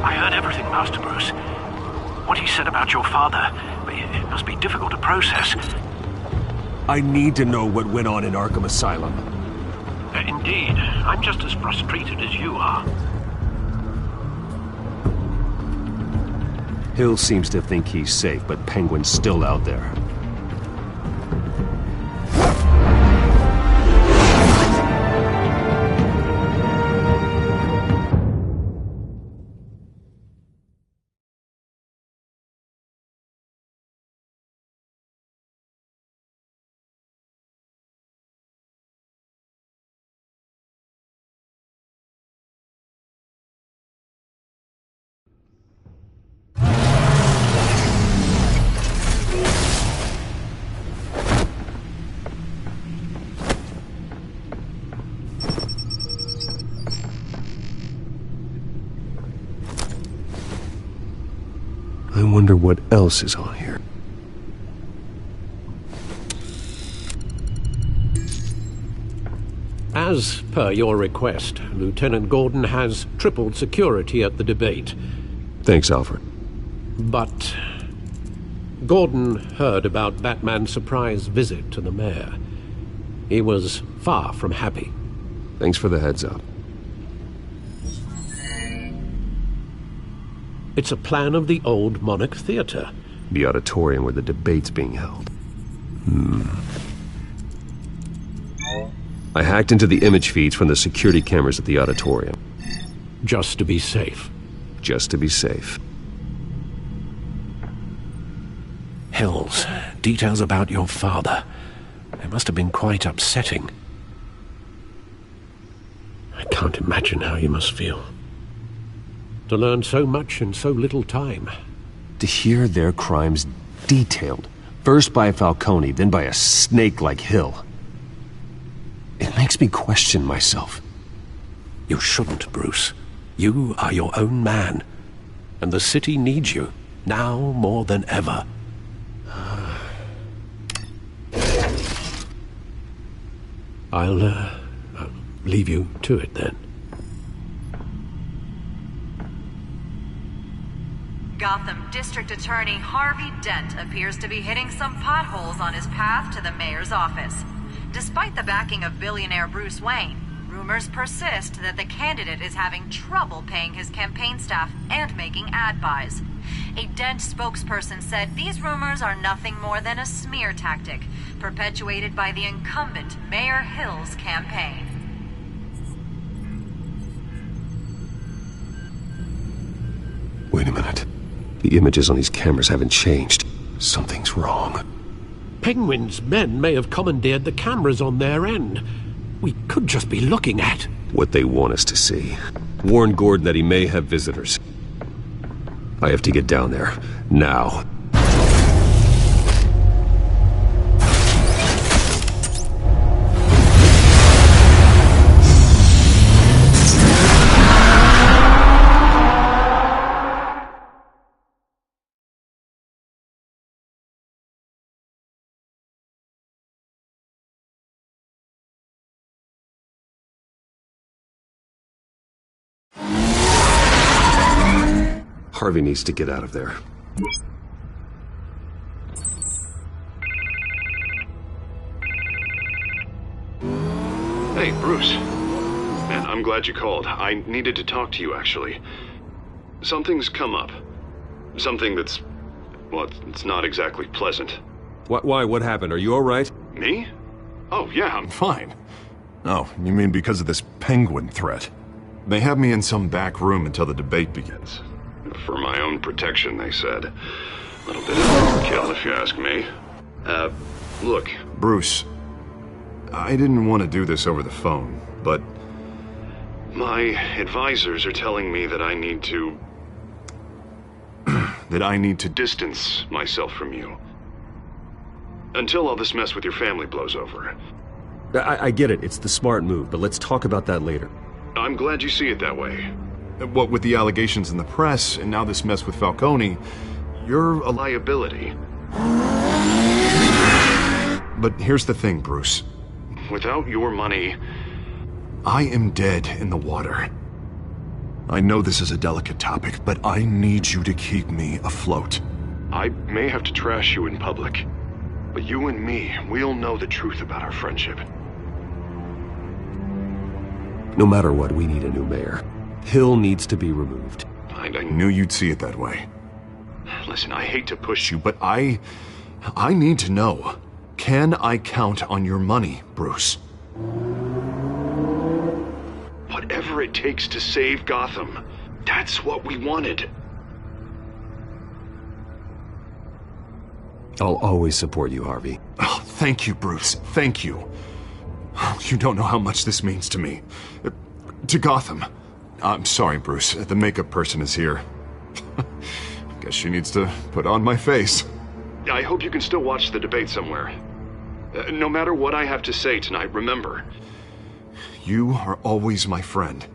[SPEAKER 2] I heard everything, Master Bruce. What he said about your father, it must be difficult to process.
[SPEAKER 3] I need to know what went on in Arkham Asylum.
[SPEAKER 2] Indeed. I'm just as frustrated as you are.
[SPEAKER 3] Hill seems to think he's safe, but Penguin's still out there. I wonder what else is on here.
[SPEAKER 2] As per your request, Lieutenant Gordon has tripled security at the debate.
[SPEAKER 3] Thanks, Alfred.
[SPEAKER 2] But Gordon heard about Batman's surprise visit to the mayor. He was far from happy.
[SPEAKER 3] Thanks for the heads up.
[SPEAKER 2] It's a plan of the old Monarch Theatre.
[SPEAKER 3] The auditorium where the debate's being held. I hacked into the image feeds from the security cameras at the auditorium.
[SPEAKER 2] Just to be safe.
[SPEAKER 3] Just to be safe.
[SPEAKER 2] Hills, details about your father. They must have been quite upsetting. I can't imagine how you must feel. To learn so much in so little time.
[SPEAKER 3] To hear their crimes detailed, first by Falcone, then by a snake like Hill. It makes me question myself.
[SPEAKER 2] You shouldn't, Bruce. You are your own man. And the city needs you, now more than ever. I'll leave you to it then.
[SPEAKER 18] Gotham District Attorney Harvey Dent appears to be hitting some potholes on his path to the mayor's office. Despite the backing of billionaire Bruce Wayne, rumors persist that the candidate is having trouble paying his campaign staff and making ad buys. A Dent spokesperson said these rumors are nothing more than a smear tactic, perpetuated by the incumbent Mayor Hill's campaign.
[SPEAKER 3] Wait a minute. The images on these cameras haven't changed. Something's wrong.
[SPEAKER 2] Penguin's men may have commandeered the cameras on their end. We could just be looking at
[SPEAKER 3] what they want us to see. Warn Gordon that he may have visitors. I have to get down there. Now. Harvey needs to get out of there.
[SPEAKER 5] Hey, Bruce. Man, I'm glad you called. I needed to talk to you, actually. Something's come up. Something that's... well, it's not exactly pleasant.
[SPEAKER 3] Why? What happened? Are you all right?
[SPEAKER 5] Me? Oh, yeah, I'm fine.
[SPEAKER 14] Oh, you mean because of this penguin threat? They have me in some back room until the debate begins.
[SPEAKER 5] For my own protection, they said. A little bit of overkill, if you ask me. Look.
[SPEAKER 14] Bruce, I didn't want to do this over the phone, but...
[SPEAKER 5] my advisors are telling me that I need to...
[SPEAKER 14] that I need to
[SPEAKER 5] distance myself from you. Until all this mess with your family blows over.
[SPEAKER 3] I get it. It's the smart move, but let's talk about that later.
[SPEAKER 5] I'm glad you see it that way.
[SPEAKER 14] What with the allegations in the press, and now this mess with Falcone, you're a
[SPEAKER 5] liability.
[SPEAKER 14] But here's the thing, Bruce.
[SPEAKER 5] Without your money...
[SPEAKER 14] I am dead in the water. I know this is a delicate topic, but I need you to keep me afloat.
[SPEAKER 5] I may have to trash you in public, but you and me, we'll know the truth about our friendship.
[SPEAKER 3] No matter what, we need a new mayor. Hill needs to be removed.
[SPEAKER 14] I knew you'd see it that way.
[SPEAKER 5] Listen, I hate to push
[SPEAKER 14] you, but I need to know. Can I count on your money, Bruce?
[SPEAKER 5] Whatever it takes to save Gotham. That's what we wanted.
[SPEAKER 3] I'll always support you, Harvey.
[SPEAKER 14] Oh, thank you, Bruce. Thank you. You don't know how much this means to me. To Gotham. I'm sorry, Bruce. The makeup person is here. Guess she needs to put on my face.
[SPEAKER 5] I hope you can still watch the debate somewhere. No matter what I have to say tonight, remember.
[SPEAKER 14] You are always my friend.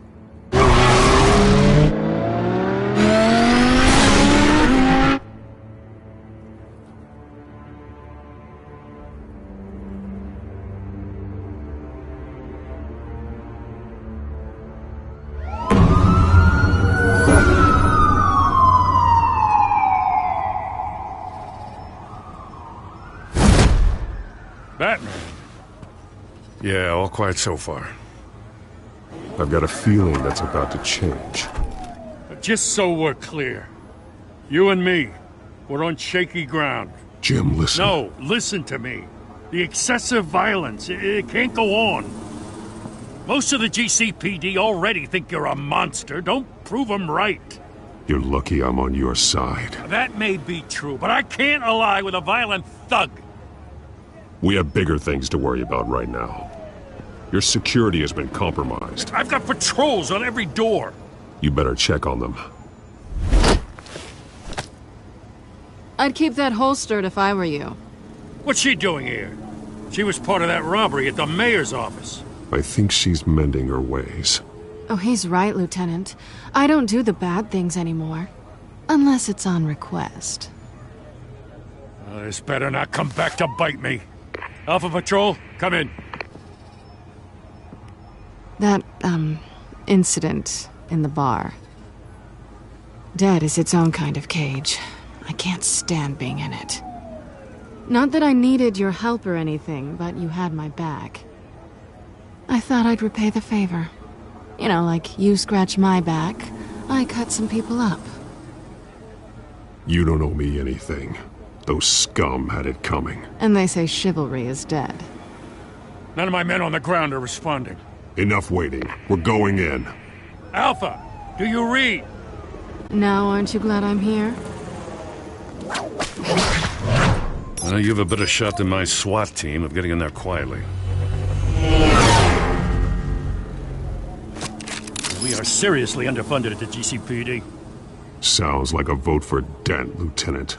[SPEAKER 6] Batman. Yeah, all quiet so far.
[SPEAKER 3] I've got a feeling that's about to change.
[SPEAKER 6] Just so we're clear, you and me, we're on shaky ground.
[SPEAKER 3] Jim, listen.
[SPEAKER 6] No, listen to me. The excessive violence, it can't go on. Most of the GCPD already think you're a monster. Don't prove them right.
[SPEAKER 3] You're lucky I'm on your side.
[SPEAKER 6] That may be true, but I can't ally with a violent thug.
[SPEAKER 3] We have bigger things to worry about right now. Your security has been compromised.
[SPEAKER 6] I've got patrols on every door.
[SPEAKER 3] You better check on them.
[SPEAKER 15] I'd keep that holstered if I were you.
[SPEAKER 6] What's she doing here? She was part of that robbery at the mayor's office.
[SPEAKER 3] I think she's mending her ways.
[SPEAKER 15] Oh, he's right, Lieutenant. I don't do the bad things anymore. Unless it's on request.
[SPEAKER 6] This better not come back to bite me. Alpha Patrol, come in.
[SPEAKER 15] That, incident in the bar. Dead is its own kind of cage. I can't stand being in it. Not that I needed your help or anything, but you had my back. I thought I'd repay the favor. You know, like you scratch my back, I cut some people up.
[SPEAKER 3] You don't owe me anything. Those scum had it coming.
[SPEAKER 15] And they say chivalry is dead.
[SPEAKER 6] None of my men on the ground are responding.
[SPEAKER 3] Enough waiting. We're going in.
[SPEAKER 6] Alpha, do you read?
[SPEAKER 15] Now, aren't you glad I'm here?
[SPEAKER 6] You have a better shot than my SWAT team of getting in there quietly. We are seriously underfunded at the GCPD.
[SPEAKER 3] Sounds like a vote for Dent, Lieutenant.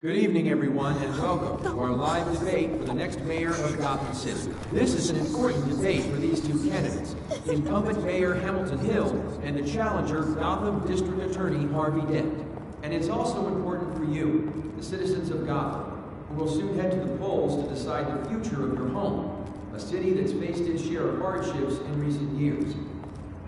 [SPEAKER 19] Good evening, everyone, and welcome to our live debate for the next mayor of Gotham City. This is an important debate for these two candidates, incumbent Mayor Hamilton Hill and the challenger, Gotham District Attorney Harvey Dent. And it's also important for you, the citizens of Gotham, who will soon head to the polls to decide the future of your home, a city that's faced its share of hardships in recent years.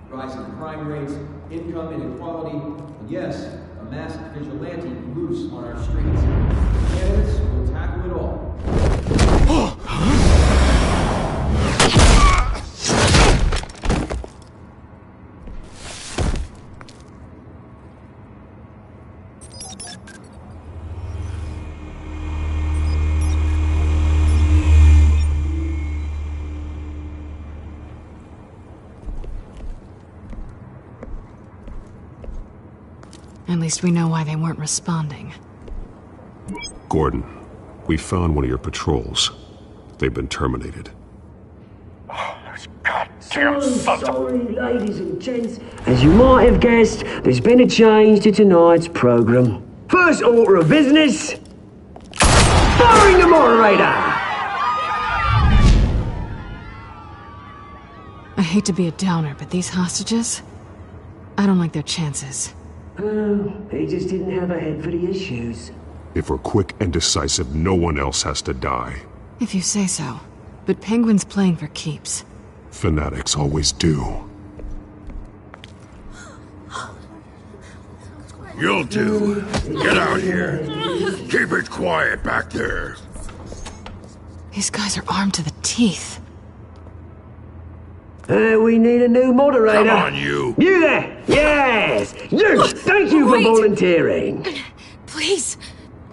[SPEAKER 19] Rising crime rates, income inequality, and yes, a masked vigilante loose on our streets. The candidates will tackle it all.
[SPEAKER 15] At least we know why they weren't responding.
[SPEAKER 3] Gordon, we found one of your patrols. They've been terminated.
[SPEAKER 11] Sorry, ladies and gents. As you might have guessed, there's been a change to tonight's program. First order of business, firing the moderator!
[SPEAKER 15] I hate to be a downer, but these hostages? I don't like their chances.
[SPEAKER 11] Oh, he just didn't have a head for the issues.
[SPEAKER 3] If we're quick and decisive, no one else has to die.
[SPEAKER 15] If you say so. But Penguin's playing for keeps.
[SPEAKER 3] Fanatics always do.
[SPEAKER 7] You'll do. Get out here. Keep it quiet back there.
[SPEAKER 15] These guys are armed to the teeth.
[SPEAKER 11] We need a new moderator.
[SPEAKER 7] Come on, you.
[SPEAKER 11] You there! Yes! You! Thank you for volunteering.
[SPEAKER 9] Please,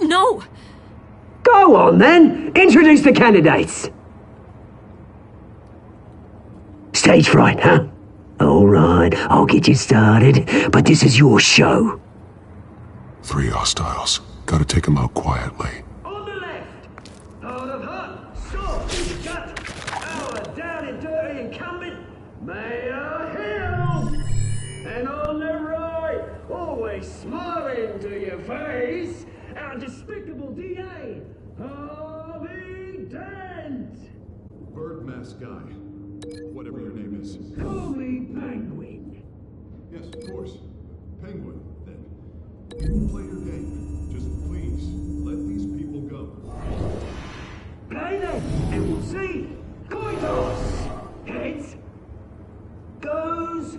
[SPEAKER 9] no.
[SPEAKER 11] Go on, then. Introduce the candidates. Stage fright, huh? All right, I'll get you started, but this is your show.
[SPEAKER 3] 3 hostiles. Gotta take them out quietly.
[SPEAKER 11] On the left, out of hut, sword in the gut, our down and dirty incumbent, Mayor Hill. And on the right, always smiling to your face, our despicable DA, Harvey Dent.
[SPEAKER 5] Bird mask guy. Whatever your name is.
[SPEAKER 11] Call me Penguin.
[SPEAKER 5] Yes, of course. Penguin, then. You can play your game. Just please, let these people
[SPEAKER 11] Play then, and we'll see. Coin toss. Heads goes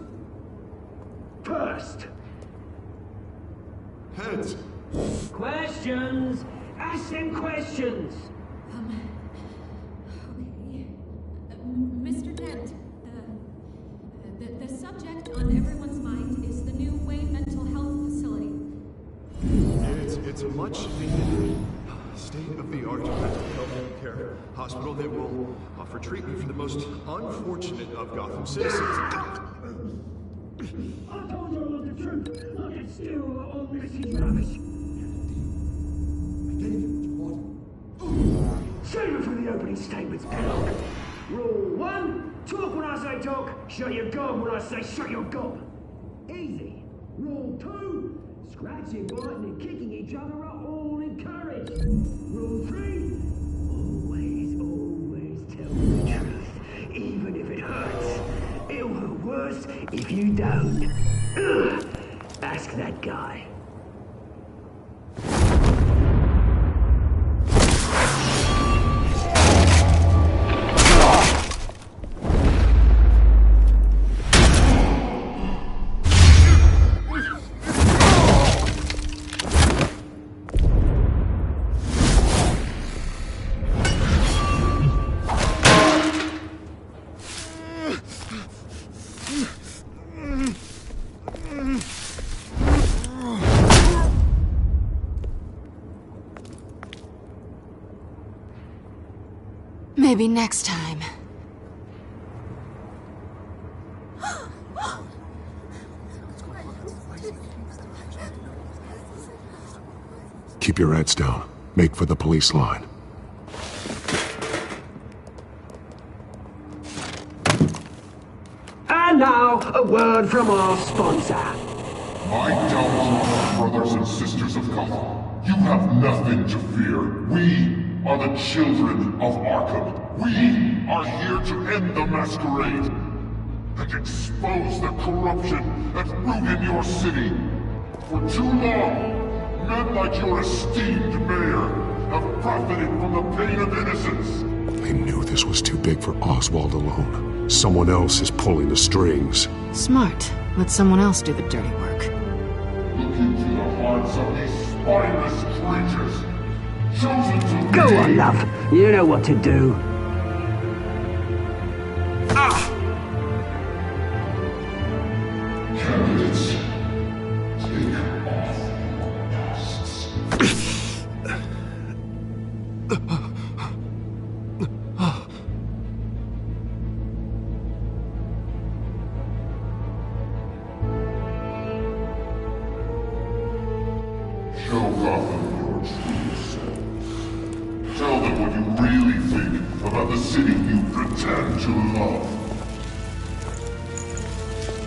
[SPEAKER 11] first.
[SPEAKER 5] Heads.
[SPEAKER 11] Questions. Ask them questions.
[SPEAKER 9] Mr. Dent, the subject on everyone's mind is the new Wayne Mental Health Facility.
[SPEAKER 5] It's a much needed state-of-the-art mental health care hospital that will offer treatment for the most unfortunate of Gotham citizens.
[SPEAKER 11] I told you all the truth. I can steal all this is rubbish. Save it for the opening statements, Penlock. Rule 1, talk when I say talk, shut your gob when I say shut your gob. Easy. Rule 2, scratching, biting and kicking each other are all encouraged. Rule 3, always tell the truth, even if it hurts. It'll hurt worse if you don't. Ugh. Ask that guy.
[SPEAKER 15] Maybe next time.
[SPEAKER 5] Keep your heads down. Make for the police line.
[SPEAKER 11] And now, a word from our sponsor.
[SPEAKER 20] My doubtful brothers and sisters of Gotham, you have nothing to fear. We are the children of Arkham. We are here to end the masquerade and expose the corruption that ruined your city. For too long, men like your esteemed mayor have profited from the pain of innocence.
[SPEAKER 5] I knew this was too big for Oswald alone. Someone else is pulling the strings.
[SPEAKER 15] Smart. Let someone else do the dirty work.
[SPEAKER 20] Look into the hearts of these spineless creatures. Chosen to
[SPEAKER 11] Go
[SPEAKER 20] lead.
[SPEAKER 11] on, love. You know what to do.
[SPEAKER 20] Candidates, take off your masks. Show Gotham your true self. Tell them what you really think about the city you pretend to love.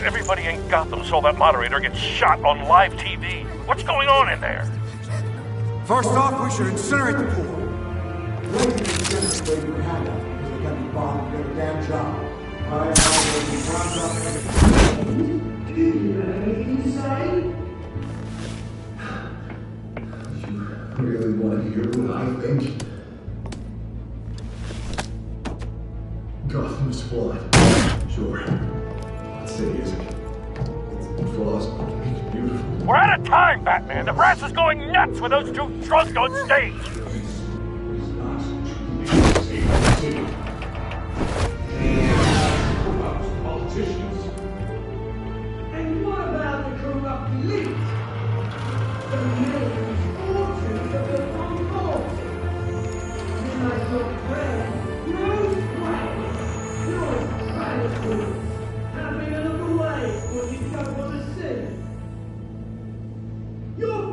[SPEAKER 2] Everybody in Gotham saw that moderator get shot on live TV. What's going on in there?
[SPEAKER 17] First off, we should incinerate the pool.
[SPEAKER 1] Really want to hear what I think? Gotham's flawed. Sure. That city isn't. Its flaws make it beautiful.
[SPEAKER 2] We're out of time, Batman. The brass is going nuts with those two drunks on stage.
[SPEAKER 1] Politicians.
[SPEAKER 11] And what about the corrupt elite? The millions, fortunes of the unborn. Then I saw prayer, no praise, no gratitude. Having a look away what you don't want to see. You're...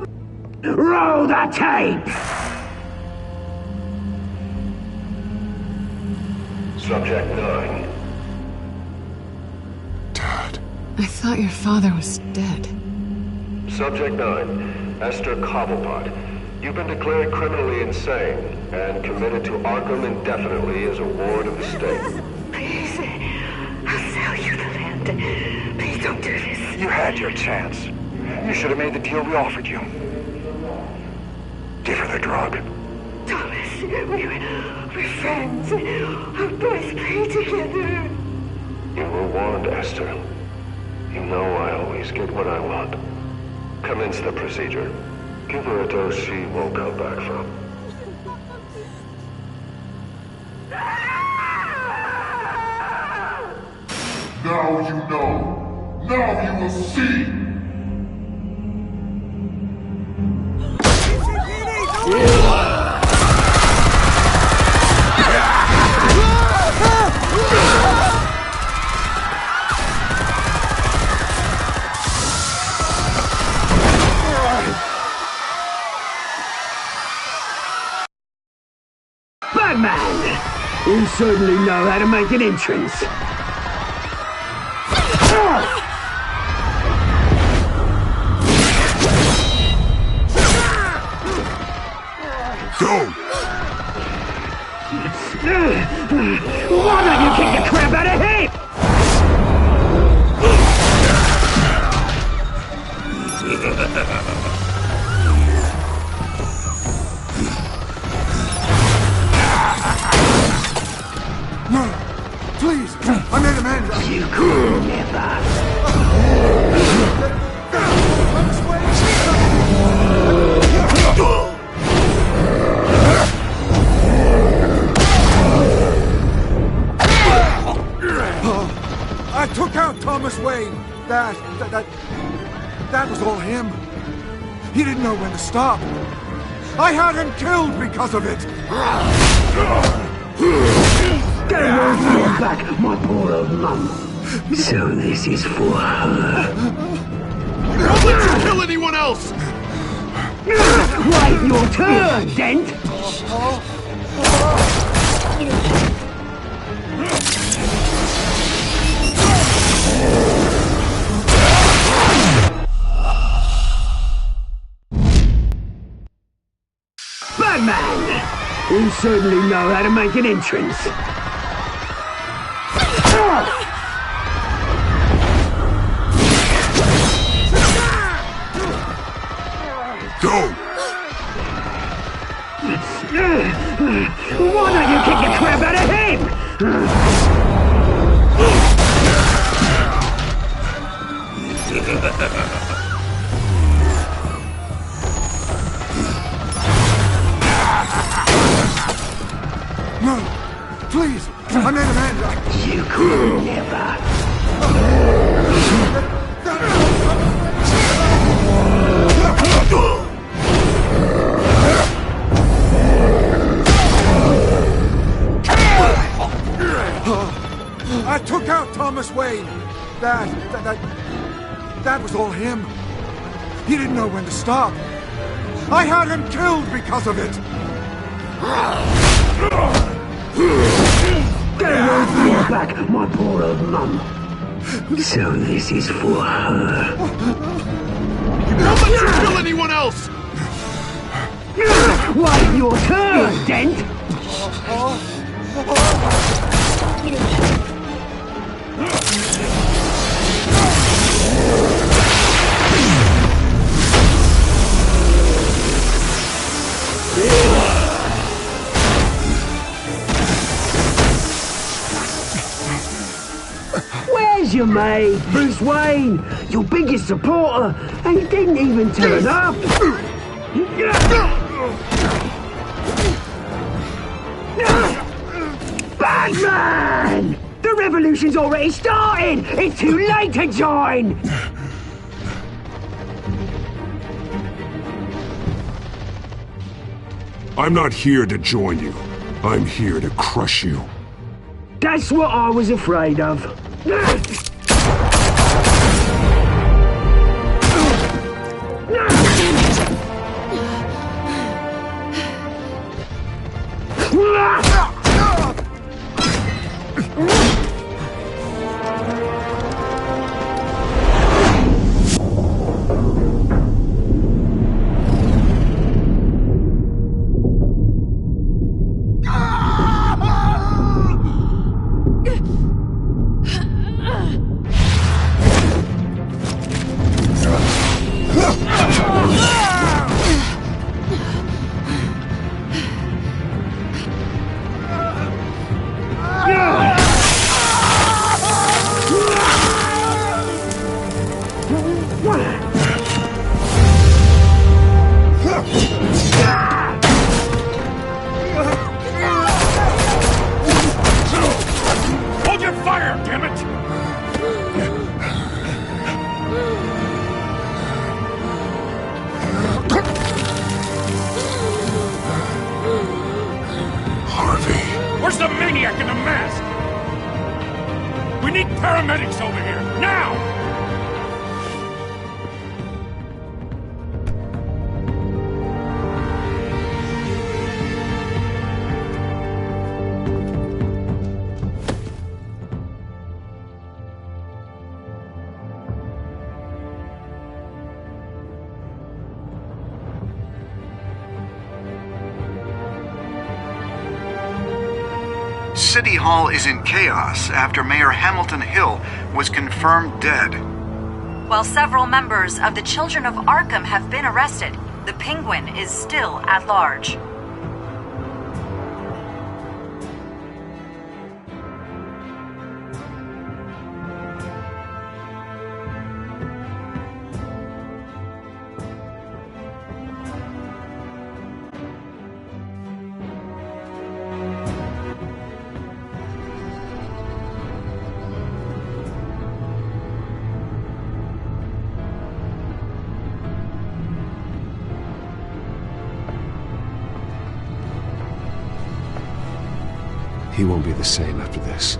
[SPEAKER 11] Roll the tape!
[SPEAKER 21] Subject 9.
[SPEAKER 15] I thought your father was dead.
[SPEAKER 21] Subject 9. Esther Cobblepot. You've been declared criminally insane and committed to Arkham indefinitely as a ward of the state.
[SPEAKER 22] Please, I'll sell you the land. Please don't do this.
[SPEAKER 13] You had your chance. You should have made the deal we offered you. Give her the drug.
[SPEAKER 22] Thomas, we're friends. Our boys play together.
[SPEAKER 21] You were warned, Esther. You know I always get what I want. Commence the procedure. Give her a dose she won't come back from.
[SPEAKER 20] Now you know. Now you will see.
[SPEAKER 11] Batman! You certainly know how to make an entrance.
[SPEAKER 20] Go!
[SPEAKER 11] Why don't you kick the crap out of him?
[SPEAKER 17] No! Please! I made amends!
[SPEAKER 11] You could never!
[SPEAKER 17] I took out Thomas Wayne! That was all him. He didn't know when to stop. I had him killed because of it!
[SPEAKER 11] Get away from your back, my poor old mum. So this is for her.
[SPEAKER 20] Don't let you kill anyone else!
[SPEAKER 11] Wait your turn, Dent! Batman! You certainly know how to make an entrance.
[SPEAKER 20] Go!
[SPEAKER 11] Why don't you kick the crap out of him?
[SPEAKER 17] No! Please! I made amends!
[SPEAKER 11] You could never!
[SPEAKER 17] I took out Thomas Wayne! That was all him. He didn't know when to stop. I had him killed because of it!
[SPEAKER 11] Get away from your back, my poor old mum. So this is for her.
[SPEAKER 20] Don't let you kill anyone else!
[SPEAKER 11] Wait your turn, Dent! Where's your mate, Bruce Wayne? Your biggest supporter, and he didn't even turn up. Batman! The revolution's already started! It's too late to join!
[SPEAKER 20] I'm not here to join you. I'm here to crush you.
[SPEAKER 11] That's what I was afraid of.
[SPEAKER 14] maniac in the mask! We need paramedics over here, now!
[SPEAKER 17] City Hall is in chaos after Mayor Hamilton Hill was confirmed dead.
[SPEAKER 18] While several members of the Children of Arkham have been arrested, the Penguin is still at large.
[SPEAKER 3] He won't be the same after this.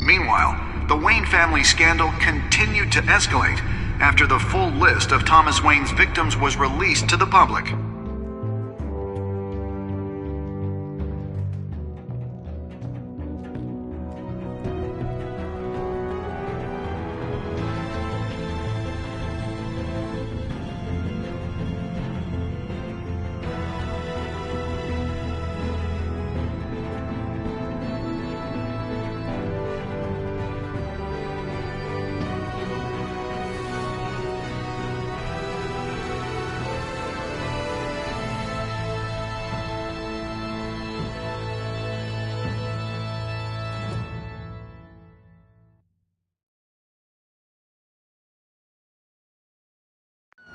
[SPEAKER 17] Meanwhile, the Wayne family scandal continued to escalate after the full list of Thomas Wayne's victims was released to the public.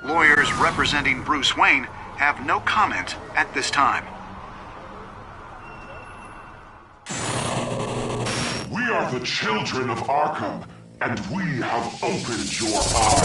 [SPEAKER 17] Lawyers representing Bruce Wayne have no comment at this time.
[SPEAKER 20] We are the children of Arkham, and we have opened your eyes.